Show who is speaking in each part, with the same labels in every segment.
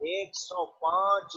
Speaker 1: 105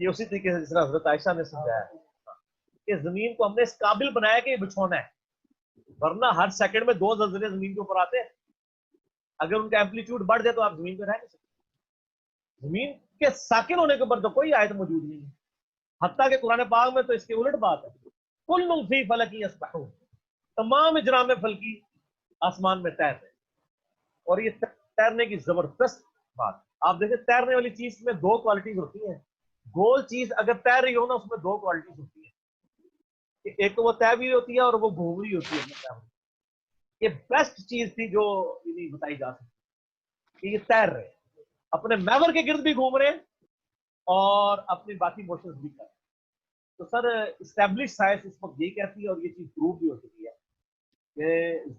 Speaker 2: یہ اسی طریقے سے جس طرح حضرت عائشہ نے سمجھایا کہ زمین کو ہم نے اس قابل بنایا کہ یہ بچھونا ہے, ورنہ ہر سیکنڈ میں 2 زلزلے زمین کے اوپر آتے ہیں. اگر ان کا ایمپلیٹیوڈ بڑھ جائے تو آپ زمین پہ رہ نہیں سکتے. زمین کے ساکن ہونے کے اوپر تو کوئی آیت موجود نہیں ہے, حتیٰ کہ قرآن پاک میں تو اس کے الٹ بات ہے, کل فی فلک یسبحون, تمام اجرام فلکی آسمان میں تیر رہے. اور یہ تیرنے کی زبردست بات, آپ دیکھیں تیرنے والی چیز میں 2 کوالٹیز ہوتی ہیں. گول چیز اگر تیر رہی ہو نا, اس میں 2 کوالٹیز ہوتی ہیں, کہ ایک تو وہ تیر بھی ہوتی ہے اور وہ گھوم رہی ہوتی ہے. یہ بیسٹ چیز تھی جو بتائی جا سکتی کہ یہ تیر رہے, اپنے محور کے گرد بھی گھوم رہے ہیں اور اپنی باقی موشنز بھی کر رہے ہیں. تو سر اسٹیبلش سائنس اس وقت یہ کہتی ہے, اور یہ چیز پروو بھی ہو چکی ہے, کہ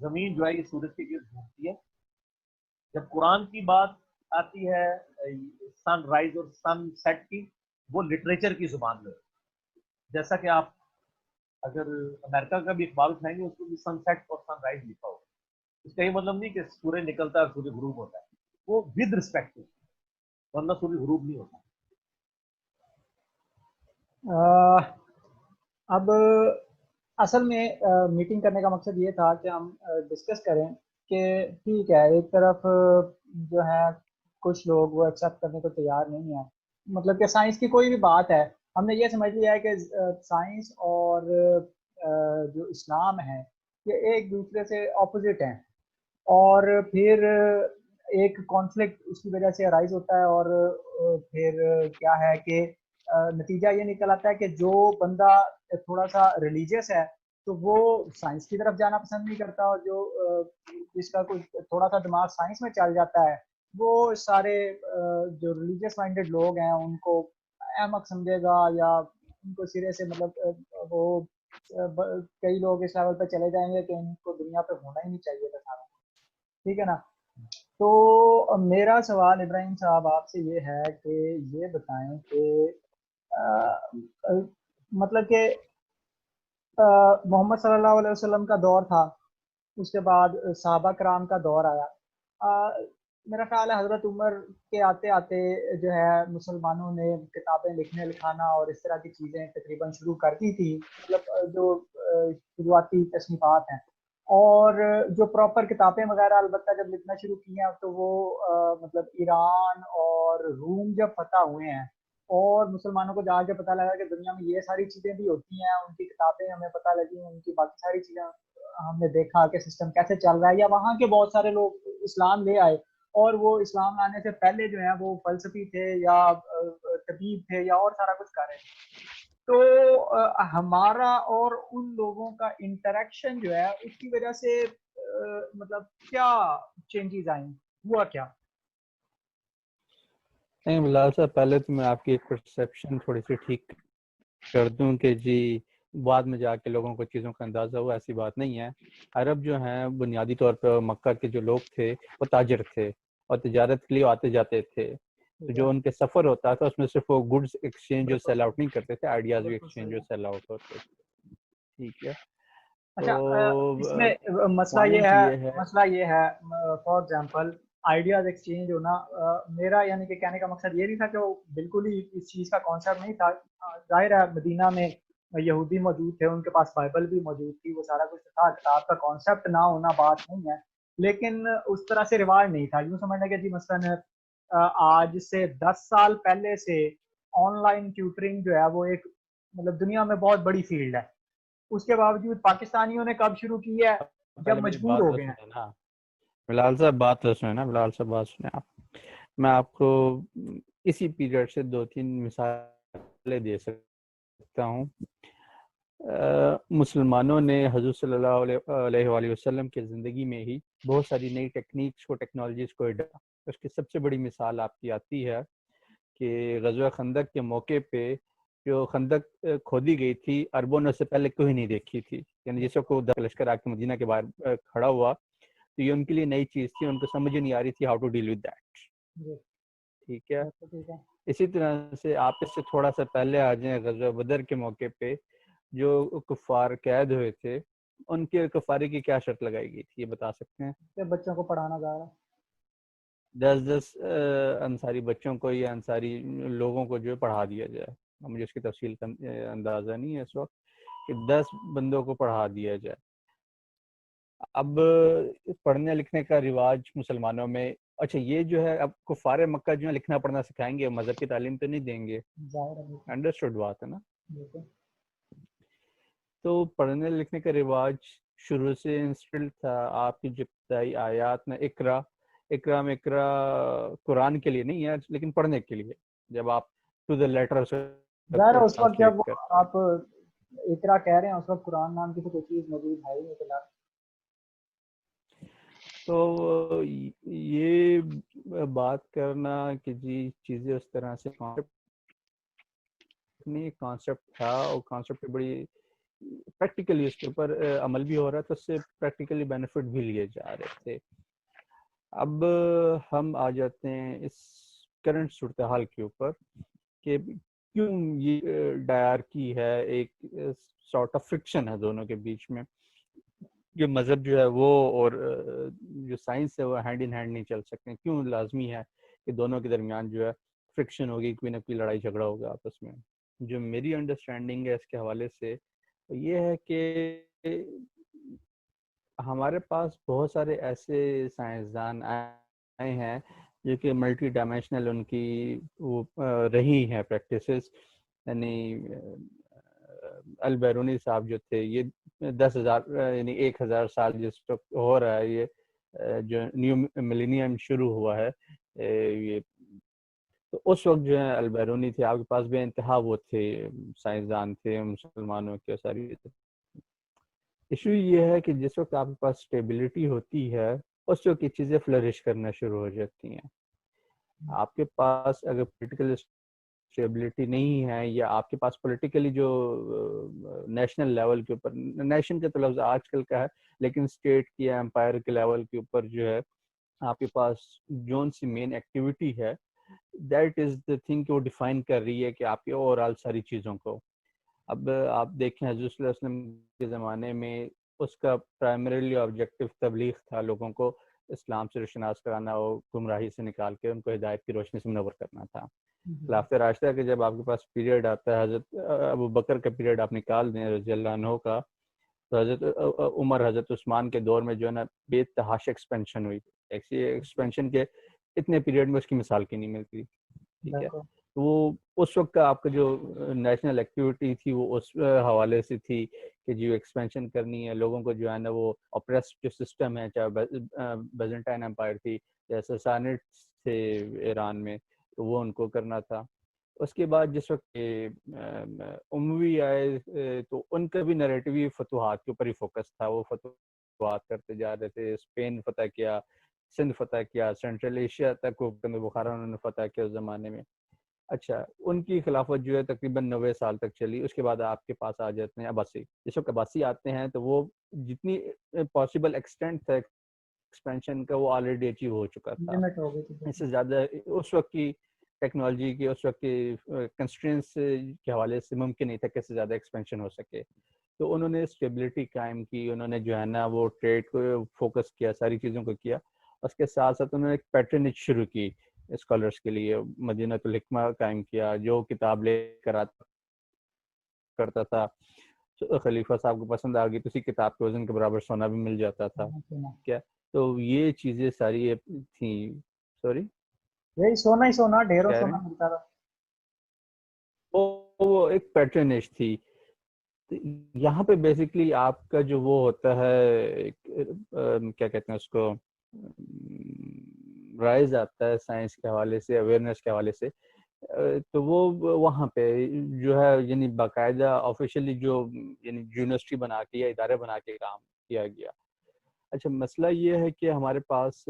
Speaker 2: زمین جو ہے یہ سورج کے گرد گھومتی ہے. جب قرآن کی بات آتی ہے سن رائز اور سن سیٹ کی, وہ لٹریچر کی زبان میں, جیسا کہ آپ اگر امریکہ کا بھی اخبار اٹھائیں گے اس کو بھی سن سیٹ اور سن رائز لکھا ہوگا. اس کا یہ مطلب نہیں کہ سورج نکلتا ہے اور سورج غروب ہوتا ہے, وہ ود رسپیکٹ ہے, ورنہ سورج غروب نہیں ہوتا.
Speaker 3: اب اصل میں میٹنگ کرنے کا مقصد یہ تھا کہ ہم ڈسکس کریں کہ ٹھیک ہے, ایک طرف جو ہے کچھ لوگ وہ ایکسیپٹ کرنے کو تیار نہیں ہیں, مطلب کہ سائنس کی کوئی بھی بات ہے, ہم نے یہ سمجھ لیا ہے کہ سائنس اور جو اسلام ہے یہ ایک دوسرے سے اپوزٹ ہیں, اور پھر ایک کانفلکٹ اس کی وجہ سے ارائز ہوتا ہے, اور پھر کیا ہے کہ نتیجہ یہ نکل آتا ہے کہ جو بندہ تھوڑا سا ریلیجیس ہے تو وہ سائنس کی طرف جانا پسند نہیں کرتا, اور جو جس کا کوئی تھوڑا سا دماغ سائنس میں چل جاتا ہے وہ سارے جو ریلیجیس مائنڈیڈ لوگ ہیں ان کو احمق سمجھے گا, یا ان کو سرے سے مطلب وہ کئی لوگ اس لیول پہ چلے جائیں گے کہ ان کو دنیا پہ ہونا ہی نہیں چاہیے تھا سارا, ٹھیک ہے نا. تو میرا سوال ابراہیم صاحب آپ سے یہ ہے کہ یہ بتائیں کہ مطلب کہ محمد صلی اللہ علیہ وسلم کا دور تھا, اس کے بعد صحابہ کرام کا دور آیا, میرا خیال ہے حضرت عمر کے آتے آتے جو ہے مسلمانوں نے کتابیں لکھنے لکھانا اور اس طرح کی چیزیں تقریباً شروع کر دی تھی, مطلب جو شروعاتی تصنیفات ہیں, اور جو پراپر کتابیں وغیرہ البتہ جب لکھنا شروع کی ہیں تو وہ مطلب ایران اور روم جب فتح ہوئے ہیں اور مسلمانوں کو جا کے پتہ لگا کہ دنیا میں یہ ساری چیزیں بھی ہوتی ہیں, ان کی کتابیں ہمیں پتہ لگی, ان کی باقی ساری چیزیں ہم نے دیکھا کہ سسٹم کیسے چل رہا ہے, یا وہاں کے بہت سارے لوگ اسلام لے آئے اور وہ اسلام لانے سے پہلے جو ہیں وہ فلسفی تھے یا طبیب تھے یا اور سارا کچھ کر رہے تھے. تو ہمارا اور ان لوگوں کا انٹریکشن جو ہے اس کی وجہ سے مطلب کیا چینجز آئیں, ہوا کیا؟
Speaker 4: نہیں بلال صاحب, پہلے تو میں آپ کی ایک پرسیپشن تھوڑی سی ٹھیک کر دوں کہ جی بعد میں جا کے لوگوں کو چیزوں کا اندازہ ہوا, ایسی بات نہیں ہے. عرب جو ہیں بنیادی طور پہ مکہ کے جو لوگ تھے وہ تاجر تھے اور تجارت کے لیے آتے جاتے تھے, تو جو ان کے سفر ہوتا تھا اس میں صرف وہ گڈز ایکسچینج اور سیل آؤٹ نہیں کرتے تھے, آئیڈیاز بھی ایکسچینج اور سیل آؤٹ ہوتے تھے, ٹھیک ہے.
Speaker 3: اچھا, اس میں مسئلہ یہ ہے فار ایگزامپل آئیڈیاز ایکسچینج ہونا, میرا یعنی کہ کہنے کا مقصد یہ نہیں تھا کہ وہ بالکل ہی اس چیز کا کانسیپٹ نہیں تھا. ظاہر ہے مدینہ میں یہودی موجود تھے, ان کے پاس بائبل بھی موجود تھی, وہ سارا کچھ تھا, کتاب کا کانسیپٹ نہ ہونا بات نہیں ہے, لیکن اس طرح سے رواج نہیں تھا. یوں سمجھنا کہ جی مثلاً آج سے 10 سال پہلے سے آن لائن ٹیوٹرنگ جو ہے وہ ایک مطلب دنیا میں بہت بڑی فیلڈ ہے, اس کے باوجود پاکستانیوں نے کب شروع کی ہے, جب مجبور ہو گئے ہیں.
Speaker 4: بلال صاحب بات تو سنیں نا, بلال صاحب بات سنیں آپ, میں آپ کو اسی پیریڈ سے 2-3 مثالیں دے سکتا ہوں. مسلمانوں نے حضرت صلی اللہ علیہ وآلہ وسلم کی زندگی میں ہی بہت ساری نئی ٹیکنیکس کو, ٹیکنالوجیز کو اڈاپٹ. اس کی سب سے بڑی مثال آپ کی آتی ہے کہ غزوہ خندق کے موقع پہ جو خندق کھودی گئی تھی, عربوں نے اس سے پہلے کوئی نہیں دیکھی تھی, یعنی جس کو لشکر آ کے مدینہ کے باہر کھڑا ہوا تو یہ ان کے لیے نئی چیز تھی, ان کو سمجھ نہیں آ رہی تھی how to deal with that, ٹھیک ہے. اسی طرح سے آپ اس سے تھوڑا سا پہلے آ جائیں, غزوہ بدر کے موقع پہ جو کفار قید ہوئے تھے ان کے کفارے کی کیا شرط لگائی گئی تھی, یہ بتا سکتے ہیں؟
Speaker 3: کہ بچوں کو پڑھانا جا رہا,
Speaker 4: 10 انصاری بچوں کو یا انصاری لوگوں کو جو پڑھا دیا جائے, مجھے اس کی تفصیل کا اندازہ نہیں ہے اس وقت، کہ 10 بندوں کو پڑھا دیا جائے. اب پڑھنے لکھنے کا رواج مسلمانوں میں، اچھا یہ جو ہے اب کفار مکہ جو ہے لکھنا پڑھنا سکھائیں گے، مذہب کی تعلیم تو نہیں دیں گے.
Speaker 3: ظاہر ہے بالکل،
Speaker 4: انڈرسٹوڈ بات ہے نا.
Speaker 3: بالکل.
Speaker 4: تو پڑھنے لکھنے کا رواج شروع سے انسٹل تھا. آپ کی جو ابتدائی آیات میں اقرا میں اقرا قرآن کے لیے نہیں ہے لیکن پڑھنے کے لیے، جب آپ ٹو دا لیٹر
Speaker 3: ظاہر ہے اس وقت
Speaker 4: ٹرانسلیٹ
Speaker 3: جب
Speaker 4: کرتے ہیں.
Speaker 3: آپ اقرا کہہ رہے ہیں اس وقت قرآن نام کی تو کوئی چیز موجود ہے ہی نہیں فی الحال.
Speaker 4: تو یہ بات کرنا کہ جی چیزیں اس طرح سے کانسیپٹ تھا، اور کانسیپٹ بڑی پریکٹیکلی اس کے اوپر عمل بھی ہو رہا تھا، اس سے پریکٹیکلی بینیفٹ بھی لیے جا رہے تھے. اب ہم آ جاتے ہیں اس کرنٹ صورتحال کے اوپر کہ کیوں یہ ڈائرکی ہے، ایک سارٹ آف فرکشن ہے دونوں کے بیچ میں. جو مذہب جو ہے وہ اور جو سائنس ہے وہ ہینڈ ان ہینڈ نہیں چل سکتے. کیوں لازمی ہے کہ دونوں کے درمیان جو ہے فرکشن ہوگی، کوئی نہ کوئی لڑائی جھگڑا ہوگا آپس میں. جو میری انڈرسٹینڈنگ ہے اس کے حوالے سے یہ ہے کہ ہمارے پاس بہت سارے ایسے سائنسدان آئے ہیں جو کہ ملٹی ڈائمینشنل ان کی وہ رہی ہیں پریکٹسز. یعنی البیرونی صاحب جو تھے، یہ 10,000 یعنی 1,000 سال جس وقت ہو رہا ہے، یہ جو نیو ملینیم شروع ہوا ہے، یہ تو اس وقت جو ہے البیرونی تھے. آپ کے پاس بے انتہا وہ تھے سائنسدان تھے مسلمانوں کے. ساری ایشو یہ ہے کہ جس وقت آپ کے پاس اسٹیبلٹی ہوتی ہے اس وقت یہ چیزیں فلرش کرنا شروع ہو جاتی ہیں. آپ کے پاس اگر پولیٹیکل اسٹیبلٹی نہیں ہے، یا آپ کے پاس پولیٹیکلی جو نیشنل لیول کے اوپر، نیشن کا تو لفظ آج کل کا ہے لیکن اسٹیٹ کی یا امپائر کے لیول کے اوپر جو ہے آپ کے پاس جون سی مین ایکٹیویٹی ہے، دیٹ از دا تھنگ کہ وہ ڈیفائن کر رہی ہے کہ آپ کی اوور آل ساری چیزوں کو. اب آپ دیکھیں حضرت صلی اللہ علیہ وسلم کے زمانے میں اس کا پرائمریلی آبجیکٹو تبلیغ تھا، لوگوں کو اسلام سے روشناس کرانا اور گمراہی سے نکال کے ان کو ہدایت کی روشنی سے منور کرنا تھا. خلافت راشدہ کے جب آپ کے پاس پیریڈ آتا ہے، حضرت ابو بکر کا پیریڈ آپ نکال دیں رضی اللہ عنہ کا، تو حضرت عمر حضرت عثمان کے دور میں جو ہے نا بے تحاشا ایکسپینشن ہوئی. ایکسپینشن کے اتنے پیریڈ میں اس کی مثال کی نہیں ملتی. ٹھیک ہے، تو وہ اس وقت کا آپ کا جو نیشنل ایکٹیویٹی تھی وہ اس حوالے سے تھی کہ جو ایکسپینشن کرنی ہے، لوگوں کو جو ہے نا وہ اپریس جو سسٹم ہے، چاہے بیزنٹائن امپائر تھی یا ساسانیڈ تھے ایران میں، تو وہ ان کو کرنا تھا. اس کے بعد جس وقت اموی آئے تو ان کا بھی نیریٹیو فتوحات کے اوپر ہی فوکس تھا. وہ فتوحات کرتے جا رہے تھے، اسپین فتح کیا، سندھ فتح کیا، سینٹرل ایشیا تک بخارا انہوں نے فتح کیا اس زمانے میں. اچھا، ان کی خلافت جو ہے تقریباً 90 سال تک چلی. اس کے بعد آپ کے پاس آ جاتے ہیں عباسی. جس وقت عباسی آتے ہیں تو وہ جتنی پاسبل ایکسٹینٹ تھا ایکسپینشن کا وہ آلریڈی اچیو ہو چکا تھا.
Speaker 3: لمٹ ہو گئی تھی.
Speaker 4: اس سے زیادہ اس وقت کی ٹیکنالوجی کی، اس وقت کی کنسٹرینس کے حوالے سے ممکن نہیں تھا کہ اس سے زیادہ ایکسپینشن ہو سکے. تو انہوں نے اسٹیبلٹی قائم کی، انہوں نے جو ہے نا وہ ٹریڈ کو فوکس کیا، ساری چیزوں کو کیا. اس کے ساتھ ساتھ انہوں نے ایک پیٹرنیج شروع کی اسکالرس کے لیے. مدینہ الحکمہ قائم کیا، جو کتاب لے کر آتا کرتا تھا خلیفہ صاحب کو پسند آ گئی تو اسی کتاب کے وزن کے برابر سونا بھی مل جاتا تھا. کیا تو یہ چیزیں ساری تھیں. سوری،
Speaker 3: یہی سونا ہی سونا، ڈھیروں سونا ملتا تھا.
Speaker 4: وہ ایک پیٹرنیج تھی. یہاں پہ بیسکلی آپ کا جو وہ ہوتا ہے کیا کہتے ہیں اس کو، رائز آتا ہے سائنس کے حوالے سے، اویئرنیس کے حوالے سے. تو وہ وہاں پہ جو ہے یعنی باقاعدہ آفیشیلی جو یعنی یونیورسٹی بنا کے یا ادارے بنا کے کام کیا گیا. اچھا، مسئلہ یہ ہے کہ ہمارے پاس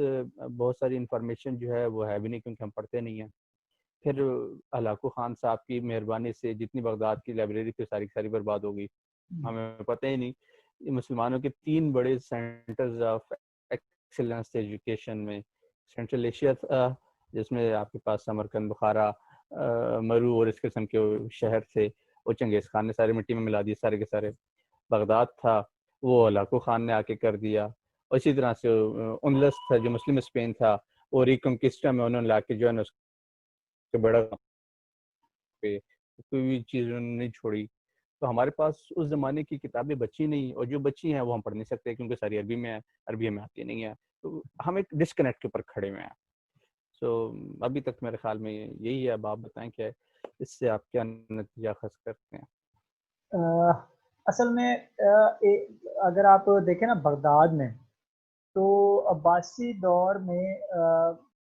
Speaker 4: بہت ساری انفارمیشن جو ہے وہ ہے بھی نہیں کیونکہ ہم پڑھتے نہیں ہیں. پھر ہلاکو خان صاحب کی مہربانی سے جتنی بغداد کی لائبریری تھی ساری کی ساری برباد ہو گئی. ہمیں پتہ ہی نہیں. مسلمانوں کے 3 بڑے سینٹرز آف ایکسیلنس ایجوکیشن میں سینٹرل ایشیا تھا، جس میں آپ کے پاس سمرقند، بخارا، مرو اور اس قسم کے شہر تھے. وہ چنگیز خان نے سارے مٹی میں ملا دیے سارے کے سارے. بغداد تھا وہ ہلاکو خان نے آ کے کر دیا. اسی طرح سے اندلس تھا جو مسلم اسپین تھا، وہ ریکنکسٹا میں انہوں نے لا کے جو ہے نا اس کے بڑا پہ کوئی بھی چیز انہوں نے نہیں چھوڑی. تو ہمارے پاس اس زمانے کی کتابیں بچی نہیں, اور جو بچی ہیں وہ ہم پڑھ نہیں سکتے کیونکہ ساری عربی میں ہے, عربی ہمیں آتی نہیں ہے. تو ہم ایک ڈسکنیکٹ کے اوپر کھڑے ہوئے ہیں. سو ابھی تک میرے خیال میں یہی ہے. اب آپ بتائیں کہ اس سے آپ کیا نتیجہ خاص کرتے ہیں؟
Speaker 3: اصل میں اگر آپ دیکھیں نا بغداد میں, تو عباسی دور میں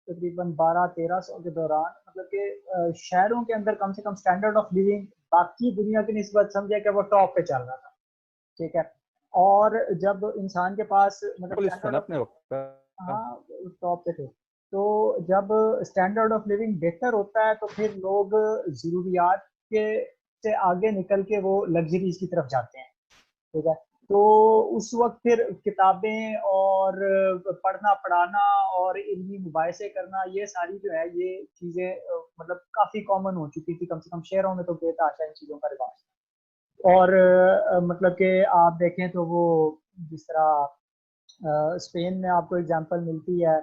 Speaker 3: تقریباً 1200-1300 کے دوران مطلب کہ شہروں کے اندر کم سے کم اسٹینڈرڈ آف لیونگ باقی دنیا کی نسبت سمجھے کہ وہ ٹاپ پہ چل رہا تھا, ٹھیک ہے. اور جب انسان کے پاس مطلب
Speaker 4: اس فن اپنے وقت
Speaker 3: ہاں ٹاپ پہ تھے, تو جب اسٹینڈرڈ آف لیونگ بہتر ہوتا ہے تو پھر لوگ ضروریات کے سے آگے نکل کے وہ لگژریز کی طرف جاتے ہیں, ٹھیک ہے. تو اس وقت پھر کتابیں اور پڑھنا پڑھانا اور علمی مباحثے کرنا یہ ساری جو ہے یہ چیزیں مطلب کافی کامن ہو چکی تھی. کم سے کم شہروں میں تو بے تحاشا ان چیزوں کا رواج. اور مطلب کہ آپ دیکھیں تو وہ جس طرح اسپین میں آپ کو اگزامپل ملتی ہے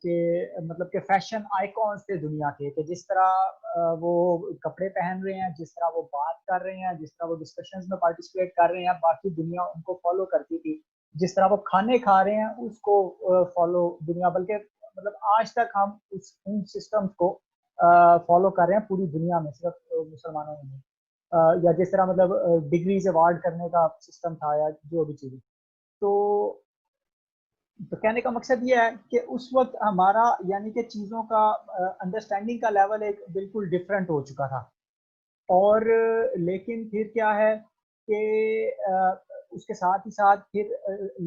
Speaker 3: کہ مطلب کہ فیشن آئیکونز تھے دنیا کے, کہ جس طرح وہ کپڑے پہن رہے ہیں, جس طرح وہ بات کر رہے ہیں, جس طرح وہ ڈسکشنز میں پارٹیسپیٹ کر رہے ہیں, باقی دنیا ان کو فالو کرتی تھی. جس طرح وہ کھانے کھا رہے ہیں اس کو فالو دنیا, بلکہ مطلب آج تک ہم ان سسٹمز کو فالو کر رہے ہیں پوری دنیا میں, صرف مسلمانوں میں نہیں. یا جس طرح مطلب ڈگریز ایوارڈ کرنے کا سسٹم تھا یا جو بھی چیزیں. تو کہنے کا مقصد یہ ہے کہ اس وقت ہمارا یعنی کہ چیزوں کا انڈرسٹینڈنگ کا لیول ایک بالکل ڈفرینٹ ہو چکا تھا. اور لیکن پھر کیا ہے کہ اس کے ساتھ ہی ساتھ پھر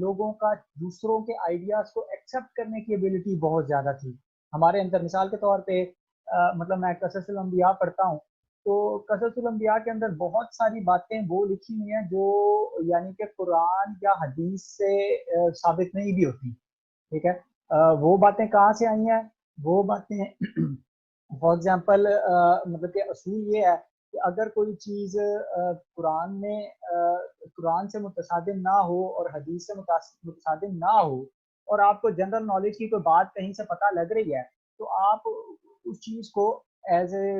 Speaker 3: لوگوں کا دوسروں کے آئیڈیاز کو ایکسیپٹ کرنے کی ایبلٹی بہت زیادہ تھی ہمارے اندر. مثال کے طور پہ مطلب میں قصص الانبیاء پڑھتا ہوں, تو قصص الانبیاء کے اندر بہت ساری باتیں وہ لکھی ہوئی ہیں جو یعنی کہ قرآن یا حدیث سے ثابت نہیں بھی ہوتی, ٹھیک ہے. وہ باتیں کہاں سے آئی ہیں؟ وہ باتیں فار ایگزامپل مطلب کہ اصول یہ ہے کہ اگر کوئی چیز قرآن میں قرآن سے متصادم نہ ہو اور حدیث سے متصادم نہ ہو, اور آپ کو جنرل نالج کی کوئی بات کہیں سے پتہ لگ رہی ہے, تو آپ اس چیز کو ایز اے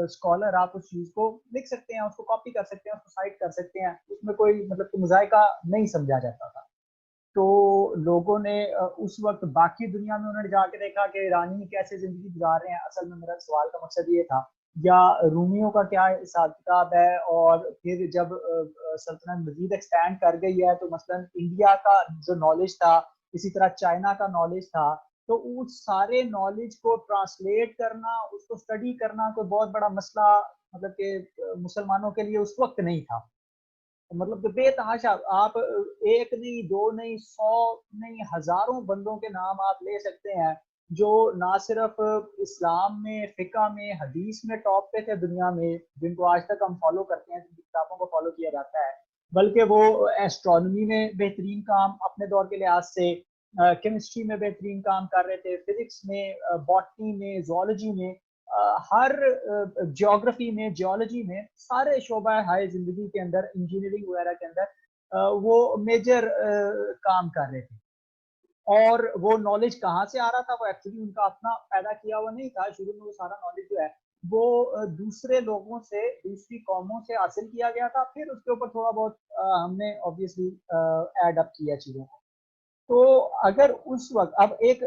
Speaker 3: اسکالر آپ اس چیز کو لکھ سکتے ہیں, اس کو کاپی کر سکتے ہیں, اس کو سائٹ کر سکتے ہیں. اس میں کوئی مطلب کہ مذائقہ نہیں سمجھا جاتا تھا. تو لوگوں نے اس وقت باقی دنیا میں انہوں نے جا کے دیکھا کہ ایرانی کیسے زندگی گزار رہے ہیں. اصل میں میرا سوال کا مقصد یہ تھا, یا رومیوں کا کیا حساب کتاب ہے, اور پھر جب سلطنت مزید ایکسپینڈ کر گئی ہے تو مثلا انڈیا کا جو نالج تھا, اسی طرح چائنا کا نالج تھا, تو اس سارے نالج کو ٹرانسلیٹ کرنا, اس کو اسٹڈی کرنا کوئی بہت بڑا مسئلہ مطلب کہ مسلمانوں کے لیے اس وقت نہیں تھا. مطلب کہ بے تحاشا آپ ایک نہیں, دو نہیں, 100 نہیں, ہزاروں بندوں کے نام آپ لے سکتے ہیں جو نہ صرف اسلام میں, فقہ میں, حدیث میں ٹاپ پہ تھے دنیا میں, جن کو آج تک ہم فالو کرتے ہیں, جن کی کتابوں کو فالو کیا جاتا ہے, بلکہ وہ ایسٹرونومی میں بہترین کام اپنے دور کے لحاظ سے, کیمسٹری میں بہترین کام کر رہے تھے, فزکس میں, باٹنی میں, زوالوجی میں, ہر جیوگرافی میں, جیولوجی میں, سارے شعبہ ہائے زندگی کے اندر, انجینئرنگ وغیرہ کے اندر وہ میجر کام کر رہے تھے. اور وہ نالج کہاں سے آ رہا تھا؟ وہ ایکچولی ان کا اپنا پیدا کیا ہوا نہیں تھا. شروع میں وہ سارا نالج جو ہے وہ دوسرے لوگوں سے, دوسری قوموں سے حاصل کیا گیا تھا. پھر اس کے اوپر تھوڑا بہت ہم نے آبویسلی ایڈ اپ کیا چیزوں کو. تو اگر اس وقت اب ایک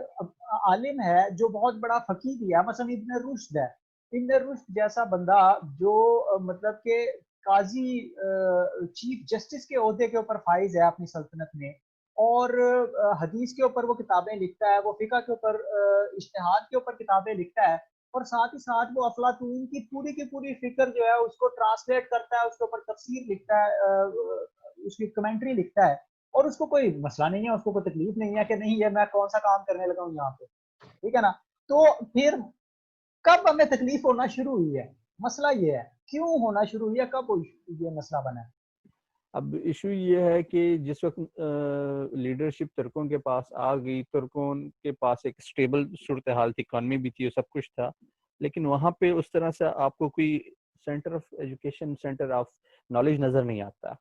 Speaker 3: عالم ہے جو بہت بڑا فقیہ بھی ہے, مثلا ابن رشد ہے, ابن رشد جیسا بندہ جو مطلب کہ قاضی چیف جسٹس کے عہدے کے اوپر فائز ہے اپنی سلطنت میں, اور حدیث کے اوپر وہ کتابیں لکھتا ہے, وہ فقہ کے اوپر اجتہاد کے اوپر کتابیں لکھتا ہے, اور ساتھ ہی ساتھ وہ افلاطون کی پوری فکر جو ہے اس کو ٹرانسلیٹ کرتا ہے, اس کے اوپر تفسیر لکھتا ہے, اس کی کمنٹری لکھتا ہے, اور اس کو کوئی مسئلہ نہیں ہے, اس کو کوئی تکلیف نہیں ہے کہ نہیں یہ میں کون سا کام کرنے لگا ہوں یہاں پہ, ٹھیک ہے نا. تو پھر کب ہمیں تکلیف ہونا شروع ہوئی ہے؟ مسئلہ یہ ہے کیوں ہونا شروع ہوئی ہے, کب یہ مسئلہ بنا ہے؟
Speaker 4: اب ایشو یہ ہے کہ جس وقت لیڈرشپ ترکوں کے پاس آ گئی, ترکوں کے پاس ایک اسٹیبل صورتحال تھی, اکانومی بھی تھی, سب کچھ تھا, لیکن وہاں پہ اس طرح سے آپ کو کوئی centre of education, centre of knowledge نظر نہیں آتا.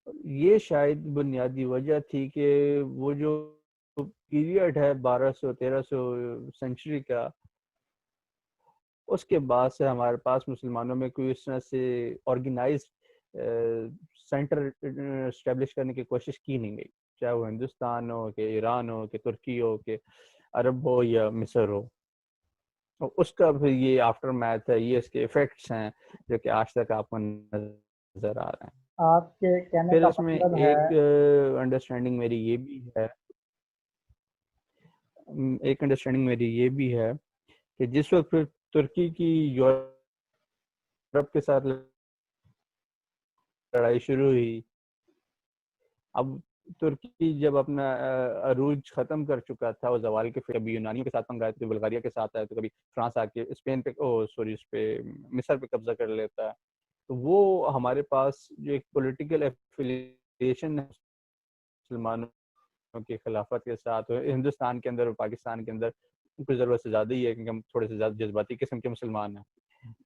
Speaker 4: یہ شاید بنیادی وجہ تھی کہ وہ جو پیریڈ ہے 1200-1300 سینچری کا, اس کے بعد سے ہمارے پاس مسلمانوں میں کوئی اس طرح سے آرگنائزڈ سینٹر اسٹیبلش کرنے کی کوشش کی نہیں گئی، چاہے وہ ہندوستان ہو کہ ایران ہو کہ ترکی ہو کہ عرب ہو یا مصر ہو. اس کا پھر یہ آفٹر میتھ ہے، یہ اس کے ایفیکٹس ہیں جو کہ آج تک آپ کو نظر آ رہے ہیں.
Speaker 3: آپ کے کہنے
Speaker 4: پھر
Speaker 3: کا
Speaker 4: اس میں
Speaker 3: مطلب ہے
Speaker 4: ایک انڈرسٹینڈنگ میری یہ بھی ہے کہ جس وقت پھر ترکی کی یورپ کے ساتھ لڑائی شروع ہوئی، اب ترکی جب اپنا عروج ختم کر چکا تھا وہ زوال کے، پھر کبھی یونانیوں کے ساتھ پنگا، تو بلغاریہ کے ساتھ آئے، تو کبھی فرانس آ کے اسپین پہ اس پہ مصر پہ قبضہ کر لیتا ہے. تو وہ ہمارے پاس جو ایک پولیٹیکل ایفیلیشن ہے مسلمانوں کی خلافت کے ساتھ ہندوستان کے اندر اور پاکستان کے اندر کچھ ضرورت سے زیادہ ہی ہے، کیونکہ ہم تھوڑے سے زیادہ جذباتی قسم کے مسلمان ہیں.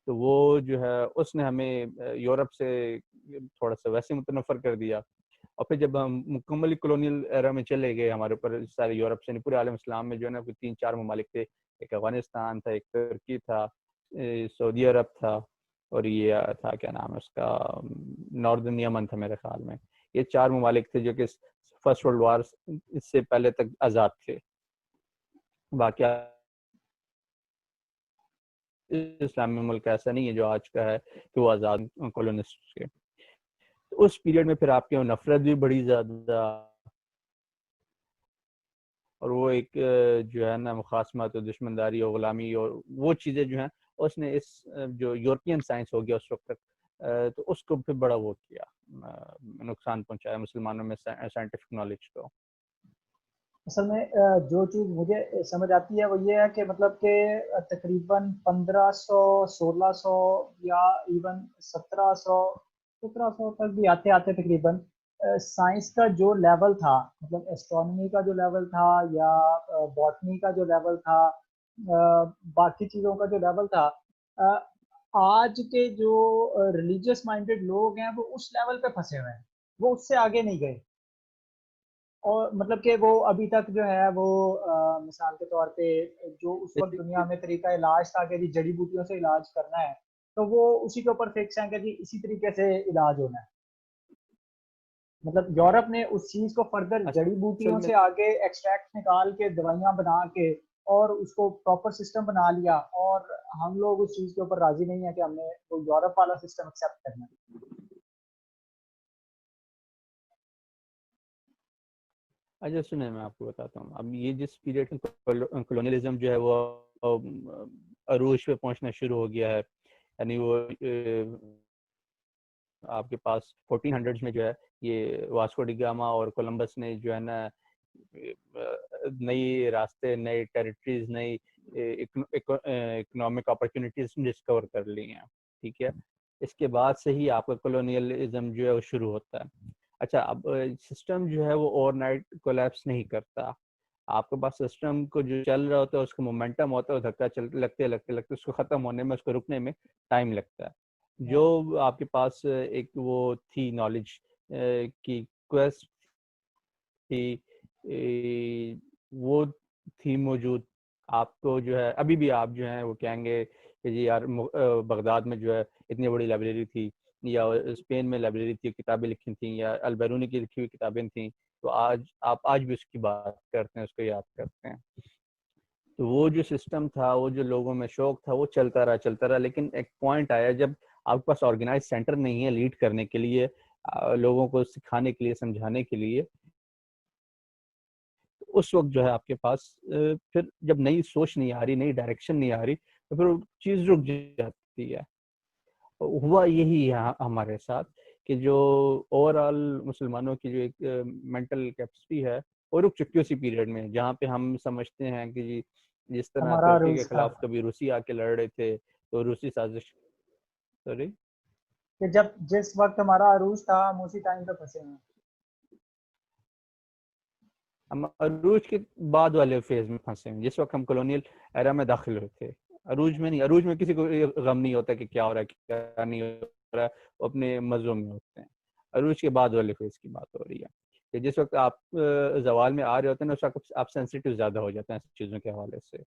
Speaker 4: تو وہ جو ہے اس نے ہمیں یورپ سے تھوڑا سا ویسے متنفر کر دیا. اور پھر جب ہم مکمل کولونیل ایرا میں چلے گئے، ہمارے اوپر سارے یورپ سے پورے عالم اسلام میں جو ہے نا 3-4 ممالک تھے، ایک افغانستان تھا، ایک ترکی تھا، سعودی عرب تھا، اور یہ تھا کیا نام ہے اس کا، ناردرن یمن تھا میرے خیال میں. یہ 4 ممالک تھے جو کہ فرسٹ ورلڈ وار اس سے پہلے تک آزاد تھے. باقی اسلامی ملک ایسا نہیں ہے جو آج کا ہے کہ وہ آزاد کولونسٹ کے. اس پیریڈ میں پھر آپ کے نفرت بھی بڑی زیادہ، اور وہ ایک جو ہے نا مخاصمت اور دشمنداری اور غلامی اور وہ چیزیں جو ہیں اس نے اس جو یورپین سائنس ہو گیا اس وقت تک، تو اس کو پھر بڑا وہ کیا، نقصان پہنچایا مسلمانوں میں سائنٹیفک نالج کو.
Speaker 3: اصل میں جو چیز مجھے سمجھ آتی ہے وہ یہ ہے کہ مطلب کہ تقریباً 1500 1600 یا ایون 1700 تک بھی آتے آتے تقریباً سائنس کا جو لیول تھا، مطلب ایسٹرونومی کا جو لیول تھا یا باٹنی کا جو لیول تھا، باقی چیزوں کا جو لیول تھا، آج کے جو ریلیجیس مائنڈیڈ لوگ ہیں وہ اس لیول پہ پھنسے ہوئے ہیں، وہ اس سے آگے نہیں گئے. اور مطلب کہ وہ ابھی تک جو ہے وہ مثال کے طور پہ جو اس وقت دنیا میں طریقہ علاج تھا کہ جی جڑی بوٹیوں سے علاج کرنا ہے، تو وہ اسی کے اوپر فکس ہیں کہ جی اسی طریقے سے علاج ہونا ہے. مطلب یورپ نے اس چیز کو فردر جڑی بوٹیوں سے آگے ایکسٹریکٹ نکال کے دوائیاں بنا کے اور اس کو پراپر سسٹم بنا لیا، اور ہم لوگ اس چیز کے اوپر راضی نہیں ہیں کہ ہم نے وہ یورپ والا سسٹم ایکسیپٹ کرنا ہے.
Speaker 4: اچھا سنیں، میں آپ کو بتاتا ہوں. اب یہ جس پیریڈ کولونیلزم جو ہے وہ عروج پہ پہنچنا شروع ہو گیا ہے، یعنی وہ آپ کے پاس 1400 میں جو ہے یہ واسکو ڈی گاما اور کولمبس نے جو ہے نا نئی راستے، نئی ٹیریٹریز، نئی اکنامک اپرچونیٹیز ڈسکور کر لی ہیں. ٹھیک ہے، اس کے بعد سے ہی آپ کا کولونیلزم جو ہے وہ شروع ہوتا ہے. اچھا، اب سسٹم جو ہے وہ اوور نائٹ کولیپس نہیں کرتا. آپ کے پاس سسٹم کو جو چل رہا ہوتا ہے اس کا مومنٹم ہوتا ہے، وہ دھکا لگتے اس کو ختم ہونے میں، اس کو رکنے میں ٹائم لگتا ہے. جو آپ کے پاس ایک وہ تھی نالج کی کویسٹ تھی، وہ تھی موجود. آپ کو جو ہے ابھی بھی آپ جو ہیں وہ کہیں گے کہ جی یار بغداد میں جو ہے اتنی بڑی لائبریری تھی، یا اسپین میں لائبریری تھی، کتابیں لکھی تھیں، یا البیرونی کی لکھی ہوئی کتابیں تھیں، تو آپ آج بھی اس کی بات کرتے ہیں، اس کو یاد کرتے ہیں. تو وہ جو سسٹم تھا، وہ جو لوگوں میں شوق تھا، وہ چلتا رہا. لیکن ایک پوائنٹ آیا جب آپ کے پاس آرگنائز سینٹر نہیں ہے لیڈ کرنے کے لیے، لوگوں کو سکھانے کے لیے، سمجھانے کے لیے. اس وقت جو ہے آپ کے پاس پھر جب نئی سوچ نہیں آ رہی، نئی ڈائریکشن نہیں آ رہی، تو پھر چیز رک جاتی ہے. ہوا یہی ہے ہمارے ساتھ کہ جو اوور آل مسلمانوں کی جو ایک مینٹل کیپیسٹی ہے وہ رک چکی اسی پیریڈ میں، جہاں پہ ہم سمجھتے ہیں کہ جی جس طرح
Speaker 3: ہمارا
Speaker 4: ترکی کے
Speaker 3: عروج تھا
Speaker 4: خلاف کبھی روسی آ کے لڑ رہے تھے، تو روسی سازش
Speaker 3: کہ جس وقت ہمارا عروج تھا ہم اسی ٹائم پہ پھنسے ہیں.
Speaker 4: ہم عروج کے بعد والے فیز میں پھنسے ہیں، جس وقت ہم کولونیل ایرا میں داخل ہوئے تھے. عروج میں نہیں. عروج میں کسی کو غم نہیں ہوتا کہ کیا ہو رہا ہے کیا نہیں ہو رہا ہے، وہ اپنے مزوں میں ہوتے ہیں. عروج کے بعد والے فیز کی بات ہو رہی ہے. کہ جس وقت آپ زوال میں آ رہے ہوتے ہیں نا اس وقت آپ سینسیٹیو زیادہ ہو جاتے ہیں ایسی چیزوں کے حوالے سے.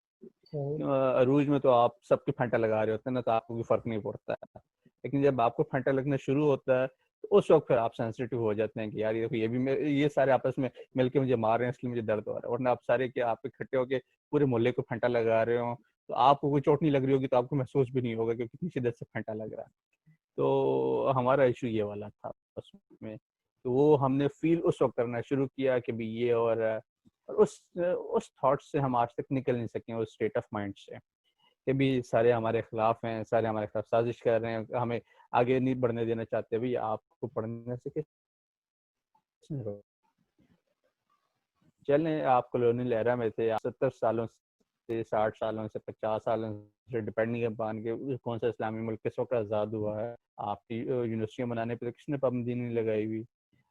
Speaker 4: عروج میں تو آپ سب کے پھنٹا لگا رہے ہوتے ہیں نا تو آپ کو کوئی فرق نہیں پڑتا ہے, لیکن جب آپ کو پھنٹا لگنا شروع ہوتا ہے تو اس وقت پھر آپ سینسیٹیو ہو جاتے ہیں کہ یار یہ بھی یہ سارے آپس میں مل کے مجھے مار رہے ہیں اس لیے مجھے درد ہو رہا ہے, ورنہ آپ سارے کہ آپ اکٹھے ہو کے پورے محلے کو پھنٹا لگا رہے ہوں تو آپ کو کوئی چوٹ نہیں لگ رہی ہوگی تو آپ کو محسوس بھی نہیں ہوگا کہ کتنی شدت سے پھنٹا لگ رہا ہے. تو ہمارا ایشو یہ والا تھا اس میں, تو وہ ہم نے فیل اس وقت کرنا شروع کیا کہ بھی یہ اور اس تھاٹ سے ہم آج تک نکل نہیں سکے, اس اسٹیٹ آف مائنڈ سے کہ بھی سارے ہمارے خلاف ہیں, سارے ہمارے خلاف سازش کر رہے ہیں, ہمیں آگے نہیں بڑھنے دینا چاہتے. بھائی آپ کو پڑھنے سے چلیں, آپ کالونیل ایرا میں تھے, 70 سالوں سے 60 سالوں سے 50 سالوں سے ڈپینڈنگ اپان کے کون سا اسلامی ملک کس وقت آزاد ہوا ہے, آپ کی یونیورسٹیاں بنانے پہ کس نے پابندی نہیں لگائی ہوئی,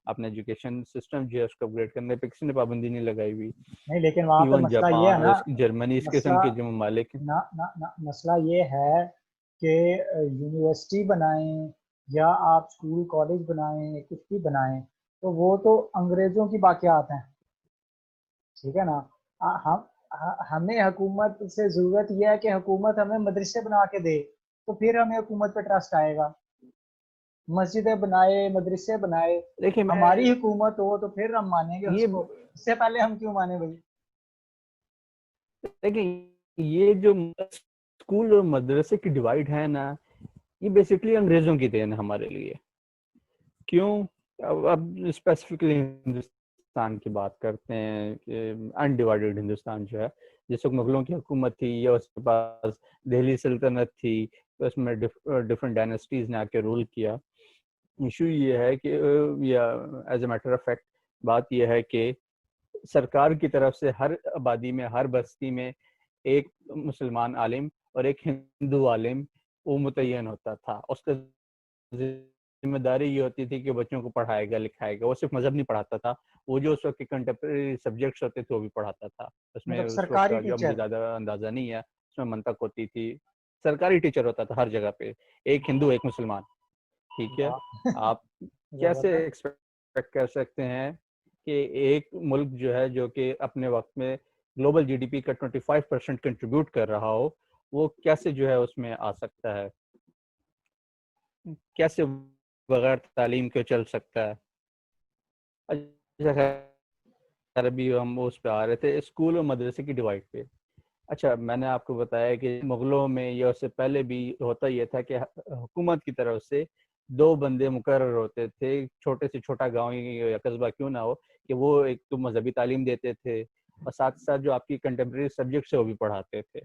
Speaker 4: اپنے ایجوکیشن سسٹم جو ہے اس کو اپگریڈ کرنے پہ کسی نے پابندی نہیں لگائی ہوئی.
Speaker 3: نہیں, لیکن وہاں پہ
Speaker 4: ایون
Speaker 3: مسئلہ یہ ہے
Speaker 4: جاپان
Speaker 3: نا,
Speaker 4: اور جرمنی اس قسم
Speaker 3: مسئلہ
Speaker 4: کے جو ممالک ہیں,
Speaker 3: مسئلہ یہ ہے کہ یونیورسٹی بنائیں یا آپ اسکول کالج بنائیں, کچھ بھی بنائیں, تو وہ تو انگریزوں کی باقیات ہیں, ٹھیک ہے نا. ہمیں حکومت سے ضرورت یہ ہے کہ حکومت ہمیں مدرسے بنا کے دے, تو پھر ہمیں حکومت پہ ٹرسٹ آئے گا. مسجدیں بنائے, مدرسے بنائے,
Speaker 4: دیکھیں
Speaker 3: ہماری حکومت ہو تو پھر ہم مانیں گے اس
Speaker 4: یہ
Speaker 3: کو, اس سے پہلے ہم کیوں مانیں بھائی.
Speaker 4: دیکھیں یہ جو اسکول اور مدرسے کی ڈیوائڈ ہے نا, یہ بیسکلی انگریزوں کی دین ہے ہمارے لیے. کیوں؟ اب اسپیسیفکلی ہندوستان کی بات کرتے ہیں کہ انڈیوائڈیڈ ہندوستان جو ہے, جس وقت مغلوں کی حکومت تھی یا اس کے پاس دہلی سلطنت تھی, تو اس میں ڈفرنٹ ڈائناسٹیز نے آ کے رول کیا. ایشو یہ ہے کہ یا as a matter of fact بات یہ ہے کہ سرکار کی طرف سے ہر آبادی میں, ہر بستی میں ایک مسلمان عالم اور ایک ہندو عالم وہ متعین ہوتا تھا. اس کا ذمہ داری یہ ہوتی تھی کہ بچوں کو پڑھائے گا لکھائے گا. وہ صرف مذہب نہیں پڑھاتا تھا, وہ جو اس وقت کے کنٹمپریری سبجیکٹس ہوتے تھے وہ بھی پڑھاتا تھا. اس میں
Speaker 3: مطلب
Speaker 4: اس وقت
Speaker 3: سرکاری
Speaker 4: کا جو مجھے
Speaker 3: ٹیچر.
Speaker 4: زیادہ اندازہ نہیں ہے, اس میں منطق ہوتی تھی. سرکاری ٹیچر ہوتا تھا ہر جگہ پہ, ایک ہندو ایک مسلمان. ٹھیک ہے, آپ کیسے ایکسپیکٹ کر سکتے ہیں کہ ایک ملک جو ہے جو کہ اپنے وقت میں گلوبل جی ڈی پی کا 25% کنٹریبیوٹ کر رہا ہو, وہ کیسے جو ہے اس میں آ سکتا ہے, کیسے بغیر تعلیم کے چل سکتا ہے. ابھی ہم اس پہ آ رہے تھے اسکول اور مدرسے کی ڈیوائڈ پہ. اچھا, میں نے آپ کو بتایا کہ مغلوں میں یا اس سے پہلے بھی ہوتا یہ تھا کہ حکومت کی طرف سے 2 بندے مقرر ہوتے تھے, چھوٹے سے چھوٹا گاؤں یا قصبہ کیوں نہ ہو, کہ وہ ایک تو مذہبی تعلیم دیتے تھے اور ساتھ ساتھ جو آپ کی کنٹمپریری سبجیکٹس ہے وہ بھی پڑھاتے تھے.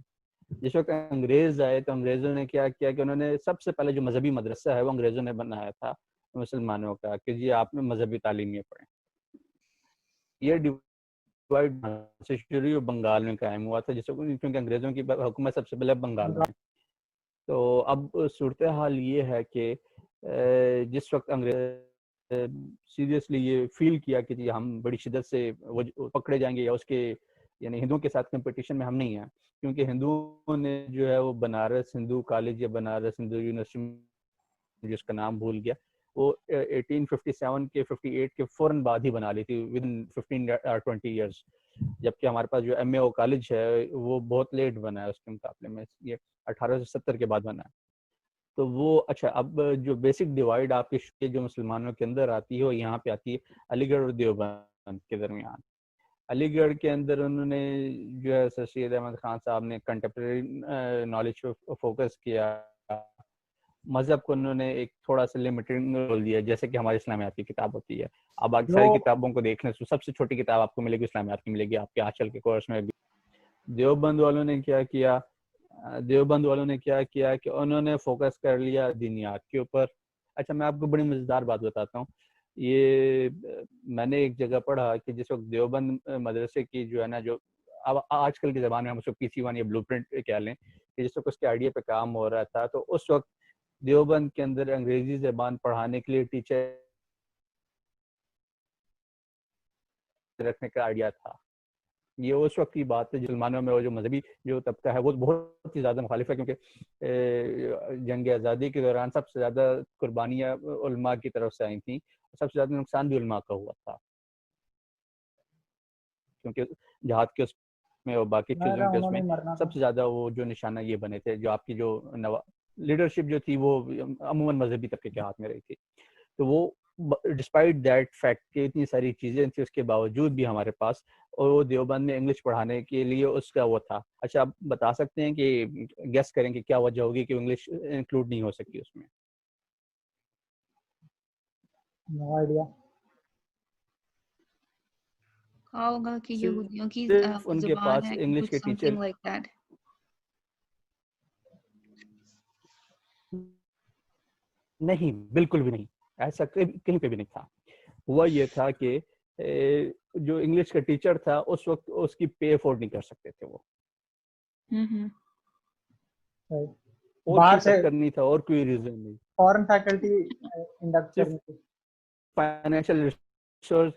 Speaker 4: جس وقت انگریز آئے تو انگریزوں نے کیا کیا کہ انہوں نے سب سے پہلے جو مذہبی مدرسہ ہے وہ انگریزوں نے بنایا تھا مسلمانوں کا, کہ جی آپ نے مذہبی تعلیم یہ پڑھیں. یہ ڈیوائڈ سے شروع بنگال میں قائم ہوا تھا, جس وقت کیونکہ انگریزوں کی حکومت سب سے پہلے بنگال میں. تو اب صورتحال یہ ہے کہ جس وقت انگریز سیریسلی یہ فیل کیا کہ جی ہم بڑی شدت سے پکڑے جائیں گے یا اس کے یعنی ہندوؤں کے ساتھ کمپٹیشن میں ہم نہیں ہیں, کیونکہ ہندوؤں نے جو ہے وہ بنارس ہندو کالج یا بنارس ہندو یونیورسٹی جس کا نام بھول گیا, وہ 1857 کے 58 کے فوراً بعد ہی بنا لی تھی, ودن 15 or 20 ایئرس. جبکہ ہمارے پاس جو ایم اے او کالج ہے وہ بہت لیٹ بنا ہے اس کے مقابلے میں, یہ 1870 کے بعد بنا ہے. تو وہ اچھا, اب جو بیسک ڈیوائڈ آپ کے جو مسلمانوں کے اندر آتی ہے وہ یہاں پہ آتی ہے علی گڑھ اور دیوبند کے درمیان. علی گڑھ کے اندر انہوں نے جو ہے سر سید احمد خان صاحب نے کنٹمپریری نالج پہ فوکس کیا, مذہب کو انہوں نے ایک تھوڑا سا لمیٹنگ رول دیا, جیسے کہ ہماری اسلامیات کی کتاب ہوتی ہے. اب باقی ساری کتابوں کو دیکھنے سے سب سے چھوٹی کتاب آپ کو ملے گی اسلامیات کی ملے گی آپ کے آنچل کے کورس میں بھی. دیوبند والوں نے کیا کیا, دیوبند والوں نے کیا کیا کہ انہوں نے فوکس کر لیا دینیات کے اوپر. اچھا, میں آپ کو بڑی مزیدار بات بتاتا ہوں. یہ میں نے ایک جگہ پڑھا کہ جس وقت دیوبند مدرسے کی جو ہے نا, جو اب آج کل کے زمانے میں ہم اس کو PC1 یا بلو پرنٹ کہہ لیں, کہ جس وقت اس کے آئیڈیا پہ کام ہو رہا تھا, تو اس وقت دیوبند کے اندر انگریزی زبان پڑھانے کے لیے ٹیچر رکھنے کا آئیڈیا تھا. یہ اس وقت کی بات ہے. مسلمانوں میں وہ جو مذہبی جو طبقہ ہے وہ بہت ہی زیادہ مخالف ہے, کیونکہ جنگ آزادی کے دوران سب سے زیادہ قربانیاں علماء کی طرف سے آئی تھیں, سب سے زیادہ نقصان بھی علماء کا ہوا تھا. کیونکہ جہاد کے اس میں اور باقی چیزوں کے اس میں
Speaker 3: مرنا
Speaker 4: سب سے زیادہ وہ جو نشانہ یہ بنے تھے, جو آپ کی جو لیڈرشپ جو تھی وہ عموماً مذہبی طبقے کے ہاتھ میں رہی تھی. تو وہ ڈسپائٹ دیٹ فیکٹ کہ اتنی ساری چیزیں تھیں, اس کے باوجود بھی ہمارے پاس اور وہ دیوبند میں انگلش پڑھانے کے لیے اس کا وہ تھا. اچھا, آپ بتا سکتے ہیں کہ گیس کریں کہ کیا وجہ ہوگی کہ انگلش انکلوڈ نہیں ہو سکی اس میں؟
Speaker 3: No idea.
Speaker 5: کہا ہوگا کہ یہودیوں کی
Speaker 4: صرف ان کے
Speaker 5: زبان
Speaker 4: پاس
Speaker 5: ہے,
Speaker 4: انگلش کے ٹیچر
Speaker 5: something like that.
Speaker 4: نہیں, بالکل بھی نہیں, ایسا کہیں پہ بھی نہیں تھا. ہوا یہ تھا کہ جو انگلش کا ٹیچر تھا اس وقت اس کی پے افورڈ نہیں کر سکتے تھے وہ, اور
Speaker 3: باہر
Speaker 4: کوئی
Speaker 3: سے
Speaker 4: چکر نہیں تھا اور کوئی ریزن نہیں,
Speaker 3: فورن فیکلٹی انڈکٹ
Speaker 4: صرف
Speaker 3: کرنی تھی.
Speaker 4: Financial resource.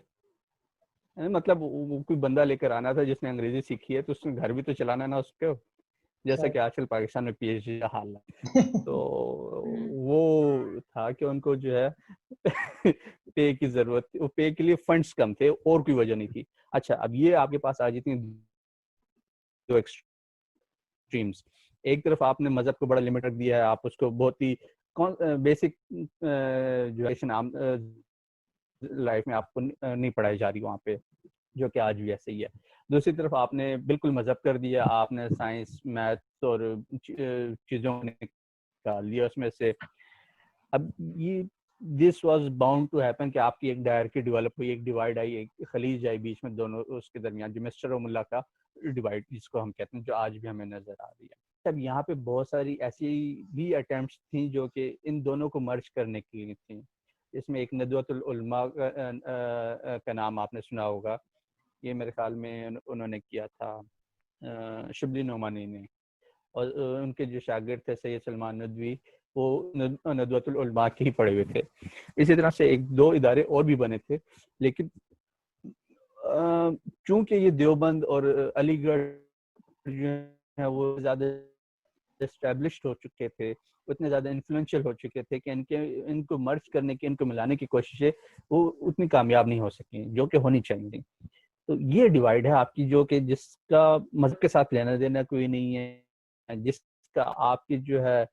Speaker 4: مطلب کوئی بندہ لے کر آنا تھا جس نے انگریزی سیکھی ہے تو اس نے گھر بھی تو چلانا نا اس کو, جیسا کہ آج کل پاکستان میں پی ایچ ڈی کا حال ہے. تو وہ تھا کہ ان کو جو ہے پے کی ضرورت تھی, وہ پے کے لیے فنڈز کم تھے اور کوئی وجہ نہیں تھی. اچھا, اب یہ آپ کے پاس آ جاتی ہیں دو ایکسٹریمز. ایک طرف آپ نے مذہب کو بڑا لمٹ رکھ دیا ہے, آپ اس کو بہت ہی بیسک جو ہے لائف میں آپ کو نہیں پڑھائی جا رہی وہاں پہ, جو کہ آج بھی ایسے ہی ہے. دوسری طرف آپ نے بالکل مذہب کر دیا, آپ نے سائنس میتھس اور چیزوں نے نکال دیا اس میں سے. اب یہ this was bound to happen کہ آپ کی ایک ڈائرکی ڈیولپ ہوئی, ایک ڈیوائڈ آئی, ایک خلیج آئی بیچ میں دونوں اس کے درمیان, جو مسٹر اور ملا کا ڈیوائڈ جس کو ہم کہتے ہیں, جو آج بھی ہمیں نظر آ رہی ہے. اب یہاں پہ بہت ساری ایسی بھی اٹیمپٹس تھیں جو کہ ان دونوں کو مرج کرنے کی لیے تھیں. اس میں ایک ندوۃ العلماء کا نام آپ نے سنا ہوگا, یہ میرے خیال میں انہوں نے کیا تھا شبلی نعمانی نے, اور ان کے جو شاگرد تھے سید سلمان ندوی, وہ ندوۃ العلماء کے ہی پڑھے ہوئے تھے. اسی طرح سے ایک دو ادارے اور بھی بنے تھے, لیکن چونکہ یہ دیوبند اور علی گڑھ جو ہے وہ زیادہ اسٹیبلشڈ ہو چکے تھے, اتنے زیادہ انفلوئنشیل ہو چکے تھے کہ ان کو مرج کرنے کی, ان کو ملانے کی کوششیں وہ اتنی کامیاب نہیں ہو سکیں جو کہ ہونی چاہیے. تو یہ ڈیوائڈ ہے آپ کی, جو کہ جس کا مذہب کے ساتھ لینا دینا کوئی نہیں ہے, جس کا آپ کی جو ہے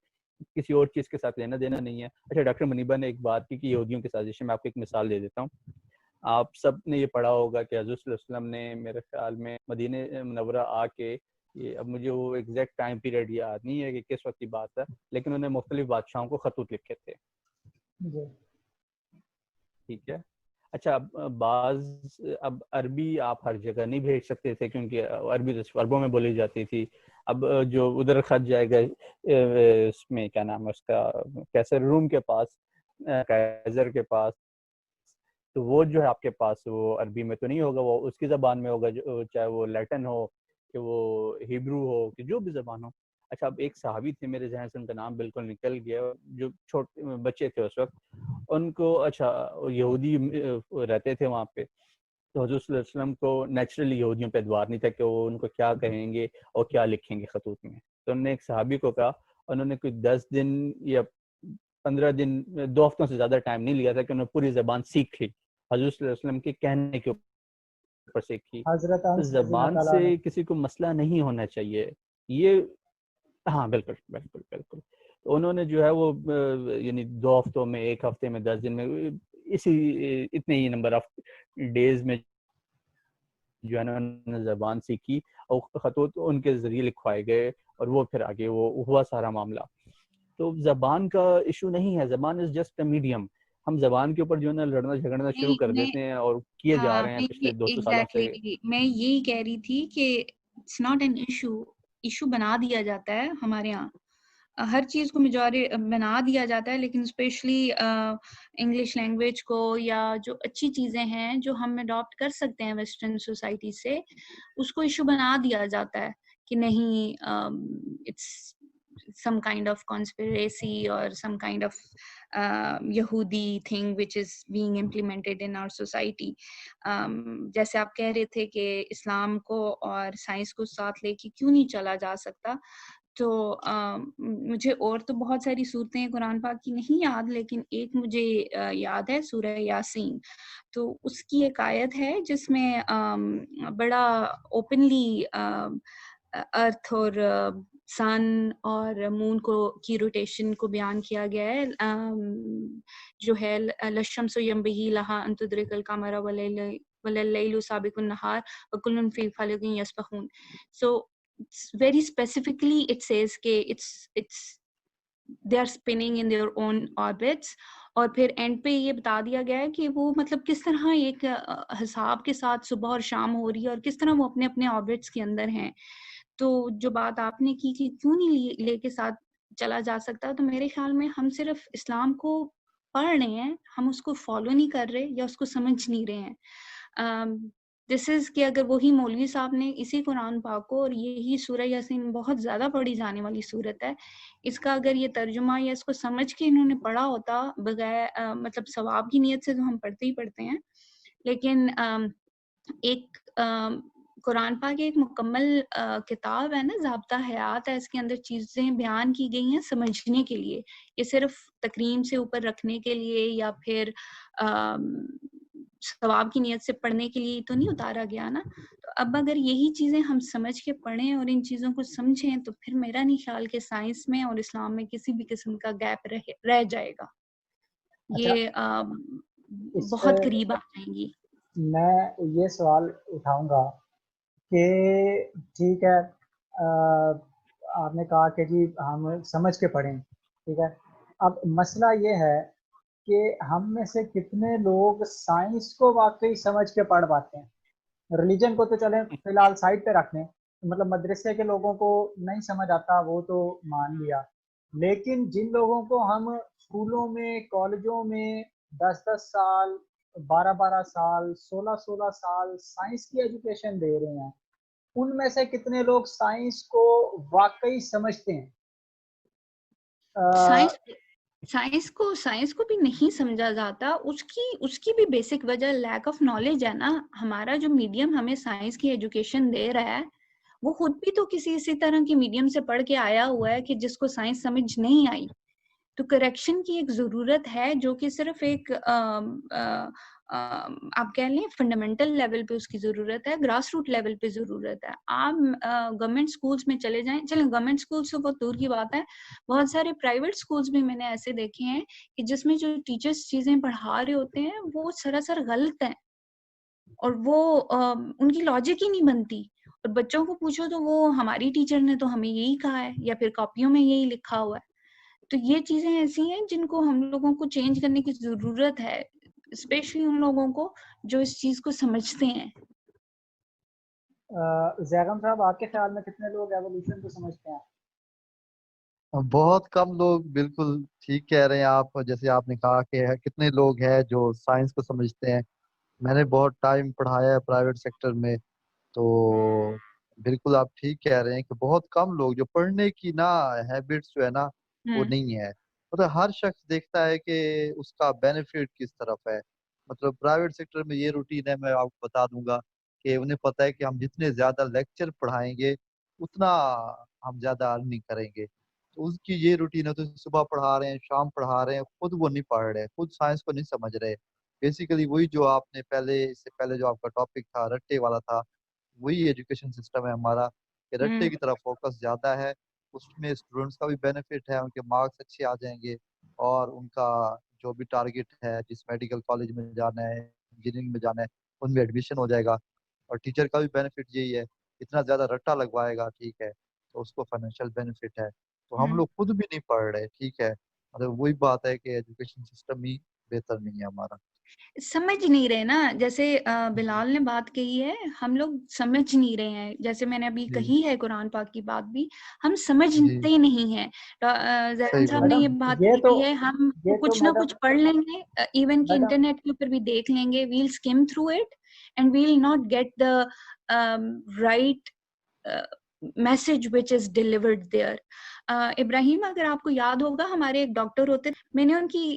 Speaker 4: کسی اور چیز کے ساتھ لینا دینا نہیں ہے. اچھا, ڈاکٹر منیبا نے ایک بات کی کہ یہودیوں کی سازش ہے. میں آپ کو ایک مثال دے دیتا ہوں. آپ سب نے یہ پڑھا ہوگا کہ حضرت صلی اللہ علیہ وسلم نے میرے خیال میں مدینہ منورہ آ کے, یہ اب مجھے وہ ایگزیکٹ ٹائم پیریڈ یاد نہیں ہے کہ کس وقت کی بات ہے, لیکن انہوں نے مختلف بادشاہوں کو خطوط لکھے تھے. ٹھیک ہے. اچھا, اب عربی آپ ہر جگہ نہیں بھیج سکتے تھے کیونکہ عربی عربوں میں بولی جاتی تھی. اب جو ادھر خط جائے گا اس میں کیا نام ہے اس کا, کیسر روم کے پاس, کیسر کے پاس, تو وہ جو ہے آپ کے پاس وہ عربی میں تو نہیں ہوگا, وہ اس کی زبان میں ہوگا, چاہے وہ لیٹن ہو کہ وہ ہیبرو ہو کہ جو بھی زبان ہو. اچھا, اب ایک صحابی تھے, میرے ذہن سے ان کا نام بالکل نکل گیا, جو چھوٹے بچے تھے اس وقت, ان کو اچھا یہودی رہتے تھے وہاں پہ, تو حضور صلی اللہ علیہ وسلم کو نیچرلی یہودیوں پہ ادوار نہیں تھا کہ وہ ان کو کیا کہیں گے اور کیا لکھیں گے خطوط میں. تو انہوں نے ایک صحابی کو کہا, انہوں نے کوئی 10 دن یا 15 دن, 2 ہفتوں سے زیادہ ٹائم نہیں لیا تھا کہ انہوں نے پوری زبان سیکھ لی, حضور صلی اللہ علیہ وسلم کے کہنے کے اوپر سیکھی. تو زبان سے کسی کو مسئلہ نہیں ہونا چاہیے یہ, ہاں بالکل بالکل بالکل. تو انہوں نے جو ہے وہ یعنی 2 ہفتوں میں, 1 ہفتے میں, 10 دن میں, اتنے ہی نمبر آف ڈیز میں جو ہے نا زبان سیکھی, اور خطوط ان کے ذریعے لکھوائے گئے, اور وہ پھر آگے وہ ہوا سارا معاملہ. تو زبان کا ایشو نہیں ہے, زبان از جسٹ اے میڈیم. ہم زبان کے اوپر جو ہے نا لڑنا جھگڑنا شروع کر دیتے ہیں اور کیے جا رہے ہیں پچھلے 200 سالوں سے.
Speaker 5: میں یہی کہہ رہی تھی کہ اٹس ناٹ این ایشو بنا دیا جاتا ہے ہمارے یہاں, ہر چیز کو بنا دیا جاتا ہے, لیکن اسپیشلی انگلش لینگویج کو یا جو اچھی چیزیں ہیں جو ہم اڈاپٹ کر سکتے ہیں ویسٹرن سوسائٹی سے, اس کو ایشو بنا دیا جاتا ہے کہ نہیں, it's some kind of conspiracy or some kind of Yahudi thing which is being implemented in our society. جیسے آپ کہہ رہے تھے کہ اسلام کو اور سائنس کو ساتھ لے کے کیوں نہیں چلا جا سکتا, تو مجھے اور تو بہت ساری صورتیں قرآن پاک کی نہیں یاد، لیکن ایک مجھے یاد ہے سورہ یاسین. تو اس کی ایک آیت ہے جس میں بڑا اوپنلی ارتھ اور سن اور مون کو کی روٹیشن کو بیان کیا گیا ہے، جو ہے للشمس ینبغی لہا ان تدرک القمر واللیل سابق النہار وکل فی فلک یسبحون. So very specifically it says کہ it's they are spinning in their own orbits. اور پھر اینڈ پہ یہ بتا دیا گیا ہے کہ وہ مطلب کس طرح ایک حساب کے ساتھ صبح اور شام ہو رہی ہے اور کس طرح وہ اپنے اپنے آربٹس کے اندر ہیں. تو جو بات آپ نے کی کہ کیوں نہیں لے کے ساتھ چلا جا سکتا، تو میرے خیال میں ہم صرف اسلام کو پڑھ رہے ہیں، ہم اس کو فالو نہیں کر رہے یا اس کو سمجھ نہیں رہے ہیں. دس از کہ اگر وہی مولوی صاحب نے اسی قرآن پاک کو، اور یہی سورہ یاسین بہت زیادہ پڑھی جانے والی صورت ہے، اس کا اگر یہ ترجمہ یا اس کو سمجھ کے انہوں نے پڑھا ہوتا بغیر مطلب ثواب کی نیت سے، تو ہم پڑھتے ہی پڑھتے ہیں، لیکن ایک قرآن پاک ایک مکمل کتاب ہے نا، ضابطہ حیات ہے، اس کے اندر چیزیں بیان کی گئی ہیں سمجھنے کے لیے، یہ صرف تکریم سے اوپر رکھنے کے لیے یا پھر ثواب کی نیت سے پڑھنے کے لیے تو نہیں اتارا گیا نا. تو اب اگر یہی چیزیں ہم سمجھ کے پڑھیں اور ان چیزوں کو سمجھیں، تو پھر میرا نہیں خیال کہ سائنس میں اور اسلام میں کسی بھی قسم کا گیپ رہ جائے گا. یہ بہت قریب آ جائیں گی.
Speaker 3: میں یہ سوال اٹھاؤں گا کہ ٹھیک ہے، آپ نے کہا کہ جی ہم سمجھ کے پڑھیں، ٹھیک ہے. اب مسئلہ یہ ہے کہ ہم میں سے کتنے لوگ سائنس کو واقعی سمجھ کے پڑھ پاتے ہیں. ریلیجن کو تو چلیں فی الحال سائڈ پہ رکھ لیں، مطلب مدرسے کے لوگوں کو نہیں سمجھ آتا وہ تو مان لیا، لیکن جن لوگوں کو ہم اسکولوں میں کالجوں میں 10-10 سال 12-12 سال 16-16 سال سائنس کی ایجوکیشن دے رہے ہیں، ان میں سے کتنے لوگ سائنس کو واقعی سمجھتے ہیں؟
Speaker 5: سائنس کو بھی نہیں سمجھا جاتا. اس کی بھی بیسک وجہ لیک آف نالج ہے نا. ہمارا جو میڈیم ہمیں سائنس کی ایجوکیشن دے رہا ہے، وہ خود بھی تو کسی اسی طرح کے میڈیم سے پڑھ کے آیا ہوا ہے کہ جس کو سائنس سمجھ نہیں آئی. تو کریکشن کی ایک ضرورت ہے، جو کہ صرف ایک آپ کہہ لیں فنڈامنٹل لیول پہ اس کی ضرورت ہے، گراس روٹ لیول پہ ضرورت ہے. آپ گورنمنٹ اسکولس میں چلے جائیں، چلیں گورنمنٹ اسکولس تو بہت دور کی بات ہے، بہت سارے پرائیویٹ اسکولس بھی میں نے ایسے دیکھے ہیں کہ جس میں جو ٹیچرس چیزیں پڑھا رہے ہوتے ہیں وہ سراسر غلط ہیں، اور وہ ان کی لاجک ہی نہیں بنتی. اور بچوں کو پوچھو تو وہ ہماری ٹیچر نے تو ہمیں یہی کہا ہے، یا پھر کاپیوں میں یہی لکھا ہوا ہے. تو یہ چیزیں ایسی ہیں جن کو ہم لوگوں کو چینج کرنے کی ضرورت ہے، اسپیشلی ان لوگوں کو جو اس چیز کو سمجھتے ہیں.
Speaker 3: زیغم صاحب، آپ کے خیال میں کتنے لوگ ایوولوشن کو سمجھتے ہیں؟
Speaker 6: بہت کم لوگ. بالکل ٹھیک کہہ رہے ہیں آپ. جیسے آپ نے کہا کہ کتنے لوگ ہیں جو سائنس کو سمجھتے ہیں. میں نے بہت ٹائم پڑھایا ہے پرائیویٹ سیکٹر میں، تو بالکل آپ ٹھیک کہہ رہے ہیں کہ بہت کم لوگ جو پڑھنے کی نا ہیبٹس جو ہے نا وہ نہیں ہے. مطلب ہر شخص دیکھتا ہے کہ اس کا بینیفٹ کس طرف ہے. مطلب پرائیویٹ سیکٹر میں یہ روٹین ہے، میں آپ کو بتا دوں گا کہ انہیں پتہ ہے کہ ہم جتنے زیادہ لیکچر پڑھائیں گے اتنا ہم زیادہ ارننگ کریں گے. تو اس کی یہ روٹین ہے، تو صبح پڑھا رہے ہیں شام پڑھا رہے ہیں، خود وہ نہیں پڑھ رہے، خود سائنس کو نہیں سمجھ رہے. بیسیکلی وہی جو آپ نے اس سے پہلے جو آپ کا ٹاپک تھا رٹے والا تھا، وہی ایجوکیشن سسٹم ہے ہمارا کہ رٹے کی طرف فوکس زیادہ ہے. اس میں اسٹوڈنٹس کا بھی بینیفٹ ہے، ان کے مارکس اچھے آ جائیں گے، اور ان کا جو بھی ٹارگیٹ ہے، جس میڈیکل کالج میں جانا ہے انجینئرنگ میں جانا ہے، ان میں ایڈمیشن ہو جائے گا. اور ٹیچر کا بھی بینیفٹ یہی ہے، اتنا زیادہ رٹا لگوائے گا ٹھیک ہے تو اس کو فائنینشیل بینیفٹ ہے. تو ہم لوگ خود بھی نہیں پڑھ رہے ٹھیک ہے. مطلب وہی بات ہے کہ ایجوکیشن سسٹم ہی بہتر نہیں ہے ہمارا.
Speaker 5: سمجھ نہیں رہے نا. جیسے بلال نے بات کہی ہے، ہم لوگ سمجھ نہیں رہے ہیں. جیسے میں نے ابھی کہی ہے قرآن پاک کی بات بھی، ہم سمجھتے نہیں ہیں. زیران صاحب نے یہ بات کہی ہے، ہم کچھ نہ کچھ پڑھ لیں گے، ایون کہ انٹرنیٹ کے اوپر بھی دیکھ لیں گے، we'll skim through it and we'll not get the right message which is delivered there. Ibrahim, اگر آپ کو یاد ہوگا، ہمارے ایک ڈاکٹر ہوتے، میں نے ان کی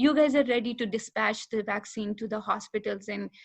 Speaker 5: You guys are ready to dispatch the vaccine to the hospitals and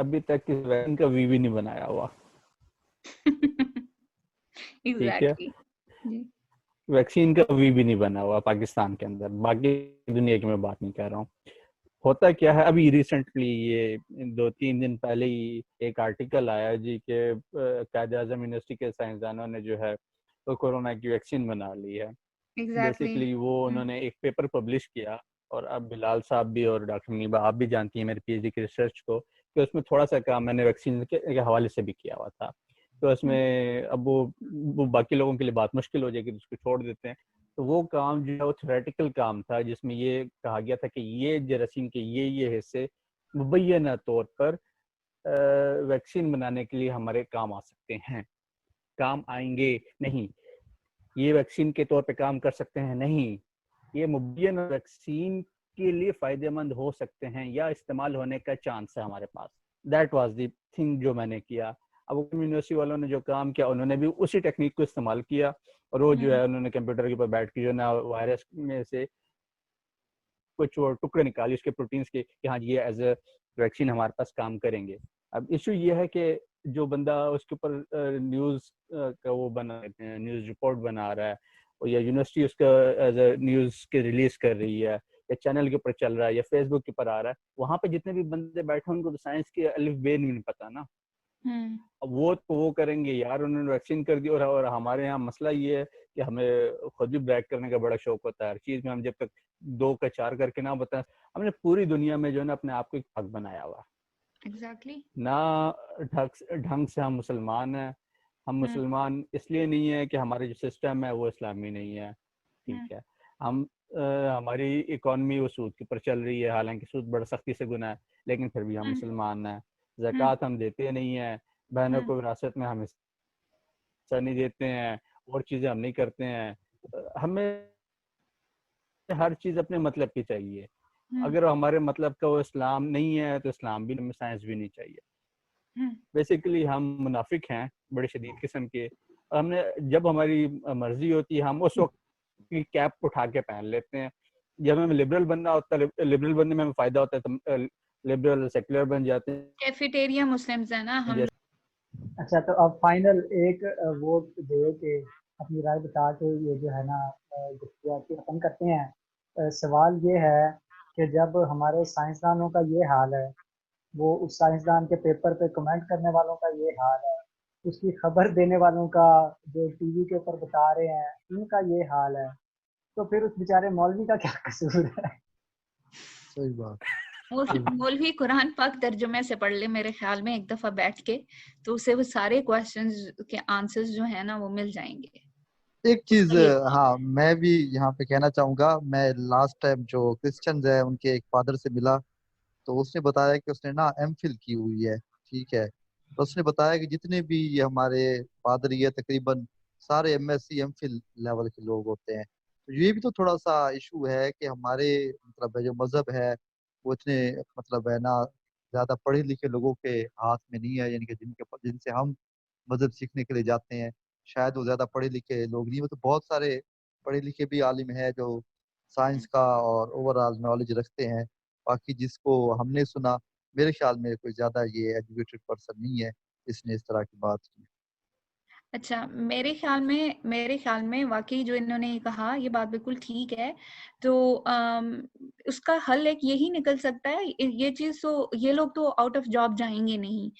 Speaker 4: ابھی تک اس ویکسین کا وی بھی نہیں بنایا ہوا. ٹھیک ہے,
Speaker 5: ایگزیکٹلی جی.
Speaker 4: ویکسین کا وی بھی نہیں بنا ہوا پاکستان کے اندر, باقی دنیا کی میں بات نہیں کر رہا ہوں. ہوتا کیا ہے, ابھی ریسنٹلی یہ 2-3 دن پہلے ہی ایک آرٹیکل آیا جی کہ قائد اعظم یونیورسٹی کے سائنسدانوں نے جو ہے وہ کورونا کی ویکسین بنا لی ہے.
Speaker 5: ایگزیکٹلی.
Speaker 4: بیسیکلی وہ انہوں نے ایک پیپر پبلش کیا, اور اب بلال صاحب بھی اور ڈاکٹر منیبہ آپ بھی جانتی ہیں میری پی ایچ ڈی کی ریسرچ کو, کہ اس میں تھوڑا سا کام میں نے ویکسین کے حوالے سے بھی کیا ہوا تھا. تو اس میں اب وہ باقی لوگوں کے لیے بات مشکل ہو جائے گی, تو اس کو چھوڑ دیتے ہیں. تو وہ کام جو ہے وہ تھیوریٹیکل کام تھا, جس میں یہ کہا گیا تھا کہ یہ جراثیم کے یہ حصے مبینہ طور پر ویکسین بنانے کے لیے ہمارے کام آ سکتے ہیں. کام آئیں گے نہیں, یہ ویکسین کے طور پہ کام کر سکتے ہیں نہیں, یہ مبینہ ویکسین کے لیے فائدہ مند ہو سکتے ہیں یا استعمال ہونے کا چانس ہے ہمارے پاس. دیٹ واز دی تھنگ جو میں نے کیا. اب یونیورسٹی والوں نے جو کام کیا, انہوں نے بھی اسی ٹیکنیک کو استعمال کیا, اور وہ جو ہے انہوں نے کمپیوٹر کے اوپر بیٹھ کے جو ہے نا وائرس میں سے کچھ ٹکڑے نکالے اس کے پروٹینز کے, کہ ہاں یہ ایز اے ویکسین ہمارے پاس کام کریں گے. اب ایشو یہ ہے کہ جو بندہ اس کے اوپر نیوز کا وہ بنا نیوز رپورٹ بنا رہا ہے, یا یونیورسٹی اس کا ایز اے نیوز کے ریلیز کر رہی ہے, یا چینل کے اوپر چل رہا ہے, یا فیس بک کے اوپر آ رہا ہے, وہاں پہ جتنے بھی بندے بیٹھے ہیں ان کو تو سائنس کے الف بے نہیں پتا نا. اب وہ کریں گے یار, انہوں نے ویکسین کر دی. اور ہمارے یہاں مسئلہ یہ ہے کہ ہمیں خود بھی بریک کرنے کا بڑا شوق ہوتا ہے ہر چیز میں. ہم جب تک 2 کا 4 کر کے نہ بتائیں, ہم نے پوری دنیا میں جو ہے نا اپنے آپ کو ایک حق بنایا ہوا.
Speaker 5: ایگزیکٹلی.
Speaker 4: نہ ڈھنگ سے ہم مسلمان ہیں. ہم مسلمان اس لیے نہیں ہے کہ ہمارے جو سسٹم ہے وہ اسلامی نہیں ہے, ٹھیک ہے. ہم ہماری اکانومی وہ سود کے اوپر چل رہی ہے, حالانکہ سود بڑا سختی سے گناہ ہے, لیکن پھر بھی ہم مسلمان ہیں. زکوٰۃ ہم دیتے نہیں ہیں, بہنوں کو وراثت میں ہم حصہ نہیں دیتے ہیں, اور چیزیں ہم نہیں کرتے ہیں. ہمیں ہر چیز اپنے مطلب کی چاہیے. اگر ہمارے مطلب کا وہ اسلام نہیں ہے تو اسلام بھی ہمیں سائنس بھی نہیں چاہیے. بیسیکلی ہم منافق ہیں بڑے شدید قسم کے. ہم نے جب ہماری مرضی ہوتی ہے ہم اس وقت کی کیپ اٹھا کے پہن لیتے ہیں. جب ہمیں لبرل بننا ہوتا ہے, لبرل بننے میں ہمیں فائدہ ہوتا ہے, تو لبرل سیکولر بن جاتے ہیں.
Speaker 5: کیفیٹیریا مسلمز ہیں نا ہم.
Speaker 3: اچھا, تو اب فائنل ایک ووٹ دے کے اپنی رائے بتا کے یہ جو ہے نا گفتگو ختم کرتے ہیں. سوال یہ ہے کہ جب ہمارے سائنسدانوں کا یہ حال ہے, وہ اس سائنسدان کے پیپر پہ کمنٹ کرنے والوں کا یہ حال ہے, اس کی خبر دینے والوں کا جو ٹی وی کے اوپر بتا رہے ہیں ان کا یہ حال ہے, تو پھر اس بیچارے مولوی کا کیا قصور ہے؟
Speaker 6: صحیح بات.
Speaker 5: مولوی قرآن پاک ترجمے سے پڑھ لے میرے خیال میں ایک دفعہ بیٹھ کے, تو اسے وہ سارے کوسچنز کے آنسرز جو ہیں نا وہ مل جائیں گے.
Speaker 6: ایک چیز ہاں میں بھی یہاں پہ کہنا چاہوں گا. میں لاسٹ ٹائم جو کرسچنز ہیں ان کے ایک فادر سے ملا, تو اس نے بتایا کہ اس نے نا ایم فل کی ہوئی ہے, ٹھیک ہے. تو اس نے بتایا کہ جتنے بھی ہمارے پادری ہے تقریباً سارے M S C M Phil level کے لوگ ہوتے ہیں. تو یہ بھی تو تھوڑا سا ایشو ہے کہ ہمارے مطلب جو مذہب ہے وہ اتنے مطلب ہے نا زیادہ پڑھے لکھے لوگوں کے ہاتھ میں نہیں ہے, یعنی کہ جن سے ہم مذہب سیکھنے کے لیے جاتے ہیں شاید وہ زیادہ پڑھے لکھے لوگ نہیں. تو بہت سارے پڑھے لکھے بھی عالم ہیں جو سائنس کا اور اوور آل نالج رکھتے ہیں. باقی جس کو ہم نے سنا, میرے خیال میں کوئی زیادہ یہ ایجوکیٹڈ پرسن نہیں ہے جس نے اس طرح کی بات کی.
Speaker 5: اچھا, میرے خیال میں واقعی جو انہوں نے کہا یہ بات بالکل ٹھیک ہے. تو اس کا حل ایک یہی نکل سکتا ہے. یہ چیز تو یہ لوگ تو آؤٹ آف جاب جائیں گے نہیں.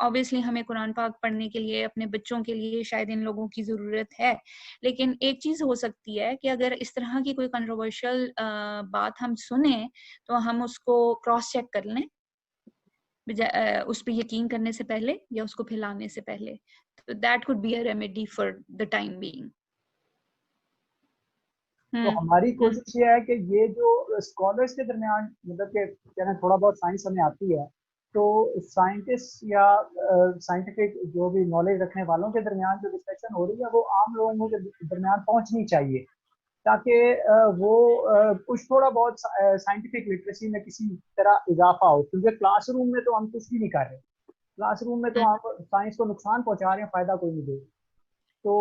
Speaker 5: obviously ہمیں قرآن پاک پڑھنے کے لیے اپنے بچوں کے لیے شاید ان لوگوں کی ضرورت ہے, لیکن ایک چیز ہو سکتی ہے کہ اگر اس طرح کی کوئی کنٹروورشل بات ہم سنیں تو ہم اس کو کراس چیک کر لیں اس پہ یقین کرنے سے پہلے یا اس کو پھیلانے سے پہلے. تو that could be a remedy for the time being.
Speaker 3: تو ہماری کوشش یہ ہے کہ یہ جو اسکالرس کے درمیان مطلب کہ تھوڑا بہت سائنس ہمیں آتی ہے, تو سائنٹسٹ یا سائنٹیفک جو بھی نالج رکھنے والوں کے درمیان جو ڈسکشن ہو رہی ہے وہ عام لوگوں کے درمیان پہنچنی چاہیے, تاکہ وہ کچھ تھوڑا بہت سائنٹیفک لٹریسی میں کسی طرح اضافہ ہو. کیونکہ کلاس روم میں تو ہم کچھ بھی نہیں کر رہے, کلاس روم میں تو ہم سائنس کو نقصان پہنچا رہے ہیں, فائدہ کوئی نہیں دے. تو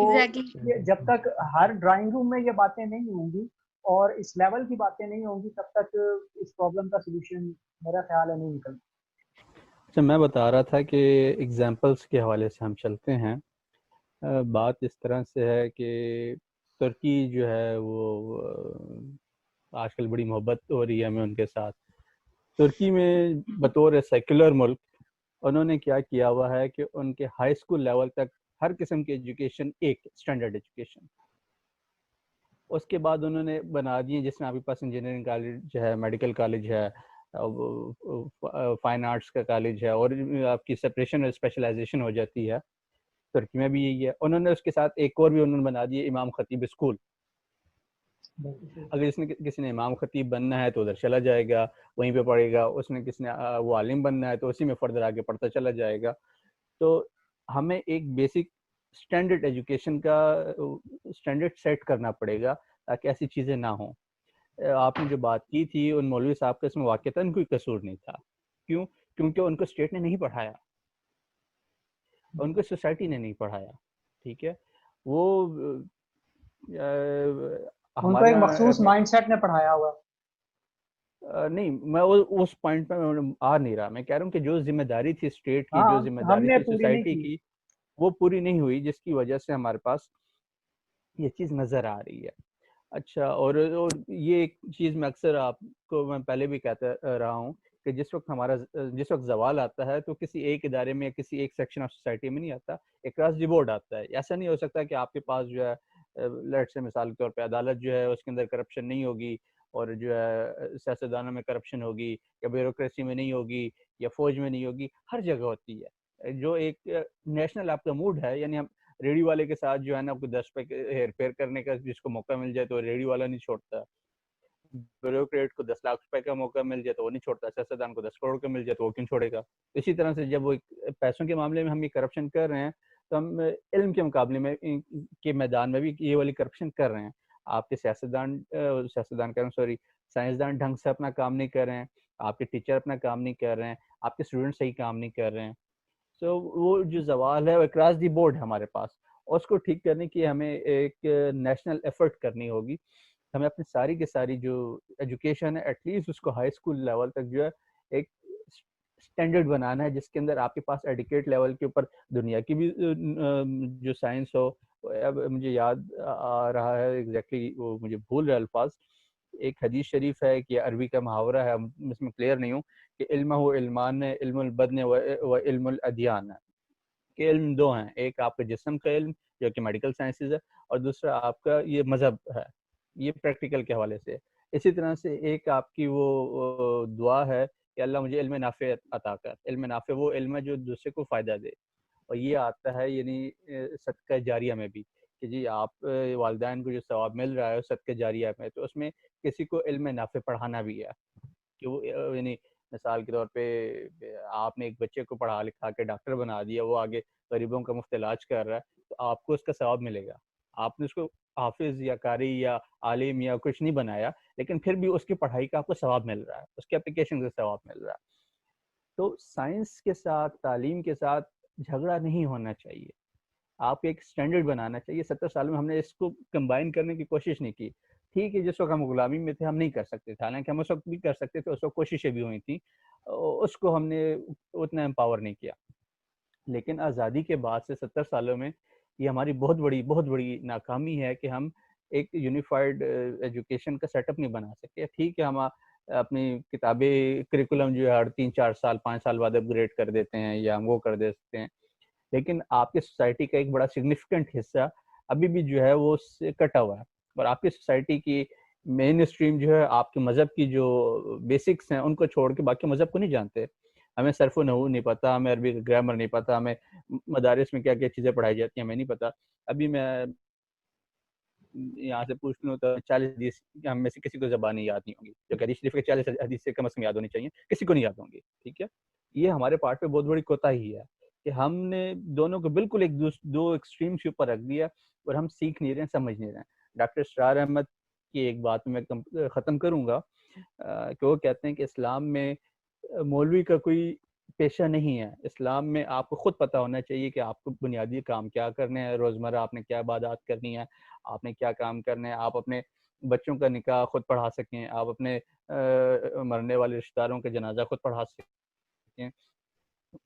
Speaker 3: جب تک ہر ڈرائنگ روم میں یہ باتیں نہیں ہوں گی اور اس لیول کی باتیں نہیں ہوں گی, تب تک اس پرابلم کا سولوشن میرا خیال ہے نہیں نکلتا.
Speaker 4: اچھا، میں بتا رہا تھا کہ ایگزامپلس کے حوالے سے ہم چلتے ہیں. بات اس طرح سے ہے کہ ترکی جو ہے وہ آج کل بڑی محبت ہو رہی ہے ہمیں ان کے ساتھ. ترکی میں بطور سیکولر ملک انہوں نے کیا کیا ہوا ہے کہ ان کے ہائی اسکول لیول تک ہر قسم کی ایجوکیشن ایک اسٹینڈرڈ ایجوکیشن. اس کے بعد انہوں نے بنا دیے جس میں آپ کے پاس انجینئرنگ کالج ہے, میڈیکل کالج ہے, فائن آرٹس کا کالج ہے, اور آپ کی سپریشن اور اسپیشلائزیشن ہو جاتی ہے. ترکی میں بھی یہی ہے. انہوں نے اس کے ساتھ ایک اور بھی انہوں نے بنا دیے امام خطیب اسکول. اگر اس نے کسی نے امام خطیب بننا ہے تو ادھر چلا جائے گا, وہیں پہ پڑھے گا. اس نے کسی نے وہ عالم بننا ہے تو اسی میں فردر آگے پڑھتا چلا جائے گا. تو ہمیں ایک بیسک اسٹینڈرڈ ایجوکیشن کا اسٹینڈرڈ سیٹ کرنا پڑے گا تاکہ ایسی چیزیں نہ ہوں. آپ نے جو بات کی تھی ان مولوی صاحب کا اس میں واقعتاً کوئی قصور نہیں تھا. کیوں؟ کیونکہ ان کو اسٹیٹ نے نہیں پڑھایا, ان کو سوسائٹی نے نہیں پڑھایا. ٹھیک ہے, وہ
Speaker 3: ان کو ایک مخصوص مائنڈ سیٹ نے پڑھایا ہوا.
Speaker 4: نہیں, میں اس پوائنٹ پہ آ نہیں رہا. میں کہہ رہا ہوں کہ جو ذمہ داری تھی اسٹیٹ کی, جو ذمہ داری تھی سوسائٹی کی, وہ پوری نہیں ہوئی, جس کی وجہ سے ہمارے پاس یہ چیز نظر آ رہی ہے. اچھا, اور یہ ایک چیز میں اکثر آپ کو میں پہلے بھی کہتا رہا ہوں کہ جس وقت زوال آتا ہے تو کسی ایک ادارے میں یا کسی ایک سیکشن آف سوسائٹی میں نہیں آتا, اکراس دی بورڈ آتا ہے. ایسا نہیں ہو سکتا کہ آپ کے پاس جو ہے لیٹ سے مثال کے طور پہ عدالت جو ہے اس کے اندر کرپشن نہیں ہوگی, اور جو ہے سیاستدانوں میں کرپشن ہوگی, یا بیوروکریسی میں نہیں ہوگی, یا فوج میں نہیں ہوگی. ہر جگہ ہوتی ہے. جو ایک نیشنل آپ کا موڈ ہے, یعنی ہم ریڈیو والے کے ساتھ جو ہے نا کوئی 10 روپے ہیر پھیر کرنے کا جس کو موقع مل جائے تو ریڈیو والا نہیں چھوڑتا. بیوروکریٹ کو 10 لاکھ روپے کا موقع مل جائے تو وہ نہیں چھوڑتا. سیاستدان کو 10 کروڑ کا مل جائے تو وہ کیوں چھوڑے گا؟ اسی طرح سے جب وہ پیسوں کے معاملے میں ہم یہ کرپشن کر رہے ہیں تو ہم علم کے مقابلے میں کے میدان میں بھی یہ والی کرپشن کر رہے ہیں. آپ کے سیاستدان کہہ رہا ہوں سوری سائنسدان ڈھنگ سے اپنا کام نہیں کر رہے ہیں, آپ کے ٹیچر اپنا کام نہیں کر رہے ہیں, آپ کے اسٹوڈنٹ صحیح کام نہیں کر رہے ہیں. سو وہ جو زوال ہے وہ اکراس دی بورڈ ہے ہمارے پاس, اور اس کو ٹھیک کرنے کی ہمیں ایک نیشنل ایفرٹ کرنی ہوگی. ہمیں اپنی ساری کی ساری جو ایجوکیشن ہے ایٹ لیسٹ اس کو ہائی اسکول لیول تک جو ہے ایک اسٹینڈرڈ بنانا ہے, جس کے اندر آپ کے پاس ایڈوکیٹ لیول کے اوپر دنیا کی بھی جو سائنس ہو. اب مجھے یاد آ رہا ہے ایگزیکٹلی, وہ مجھے بھول رہے الفاظ. ایک حدیث شریف ہے کہ عربی کا محاورہ ہے, اس میں کلیئر نہیں ہوں, کہ علم ہو علمان ہے, علم البدن و علم الادیان ہے. کہ علم دو ہیں, ایک آپ کا جسم کا علم جو کہ میڈیکل سائنسز ہے, اور دوسرا آپ کا یہ مذہب ہے, یہ پریکٹیکل کے حوالے سے. اسی طرح سے ایک آپ کی وہ دعا ہے کہ اللہ مجھے علم نافع عطا کر. علم نافع وہ علم ہے جو دوسرے کو فائدہ دے, اور یہ آتا ہے یعنی صدقہ جاریہ میں بھی, کہ جی آپ والدین کو جو ثواب مل رہا ہے صدقہ جاریہ میں, تو اس میں کسی کو علم نافع پڑھانا بھی ہے. کہ وہ یعنی مثال کے طور پہ آپ نے ایک بچے کو پڑھا لکھا کے ڈاکٹر بنا دیا, وہ آگے غریبوں کا مفت علاج کر رہا ہے, تو آپ کو اس کا ثواب ملے گا. آپ نے اس کو حافظ یا قاری یا عالم یا کچھ نہیں بنایا, لیکن پھر بھی اس کی پڑھائی کا آپ کو ثواب مل رہا ہے, اس کی اپلیکیشن کا ثواب مل رہا ہے. تو سائنس کے ساتھ تعلیم کے ساتھ جھگڑا نہیں ہونا چاہیے. آپ ایک سٹینڈرڈ بنانا چاہیے. 70 سالوں میں ہم نے اس کو کمبائن کرنے کی کوشش نہیں کی. ٹھیک ہے, جس وقت ہم غلامی میں تھے ہم نہیں کر سکتے تھے, حالانکہ ہم اس وقت بھی کر سکتے تھے, اس وقت کوششیں بھی ہوئی تھیں, اس کو ہم نے اتنا امپاور نہیں کیا. لیکن آزادی کے بعد سے 70 سالوں میں یہ ہماری بہت بڑی ناکامی ہے کہ ہم ایک یونیفائڈ ایجوکیشن کا سیٹ اپ نہیں بنا سکے. ٹھیک ہے, ہم اپنی کتابیں کریکولم جو ہے ہر 3-4 سال 5 سال بعد اپ گریڈ کر دیتے ہیں یا ہم وہ کر دیتے ہیں, لیکن آپ کی سوسائٹی کا ایک بڑا سگنیفیکنٹ حصہ ابھی بھی جو ہے وہ اس سے کٹا ہوا ہے. اور آپ کی سوسائٹی کی مین اسٹریم جو ہے آپ کے مذہب کی جو بیسکس ہیں ان کو چھوڑ کے باقی مذہب کو نہیں جانتے. ہمیں صرف و نحو نہیں پتا, ہمیں عربی گرامر نہیں پتا, ہمیں مدارس میں کیا کیا چیزیں پڑھائی جاتی ہیں ہمیں نہیں پتا. ابھی میں یہاں سے پوچھ لوں تو 40 حدیث ہم میں سے کسی کو زبانی یاد نہیں ہوگی, جو کہ حدیث شریف کے 40 حدیث سے کم از کم یاد ہونی چاہیے, کسی کو نہیں یاد ہوں گی. ٹھیک ہے, یہ ہمارے پارٹ پہ بہت بڑی کوتاہی ہے کہ ہم نے دونوں کو بالکل دو ایکسٹریمز کے اوپر رکھ دیا, اور ہم سیکھ نہیں رہے ہیں, سمجھ نہیں رہے ہیں. ڈاکٹر اسرار احمد کی ایک بات میں ختم کروں گا کہ وہ کہتے ہیں کہ اسلام میں مولوی کا کوئی پیشہ نہیں ہے. اسلام میں آپ کو خود پتہ ہونا چاہیے کہ آپ کو بنیادی کام کیا کرنے ہیں, روزمرہ آپ نے کیا عبادات کرنی ہے, آپ نے کیا کام کرنے ہیں. آپ اپنے بچوں کا نکاح خود پڑھا سکیں, آپ اپنے مرنے والے رشتہ داروں کا جنازہ خود پڑھا سکیں,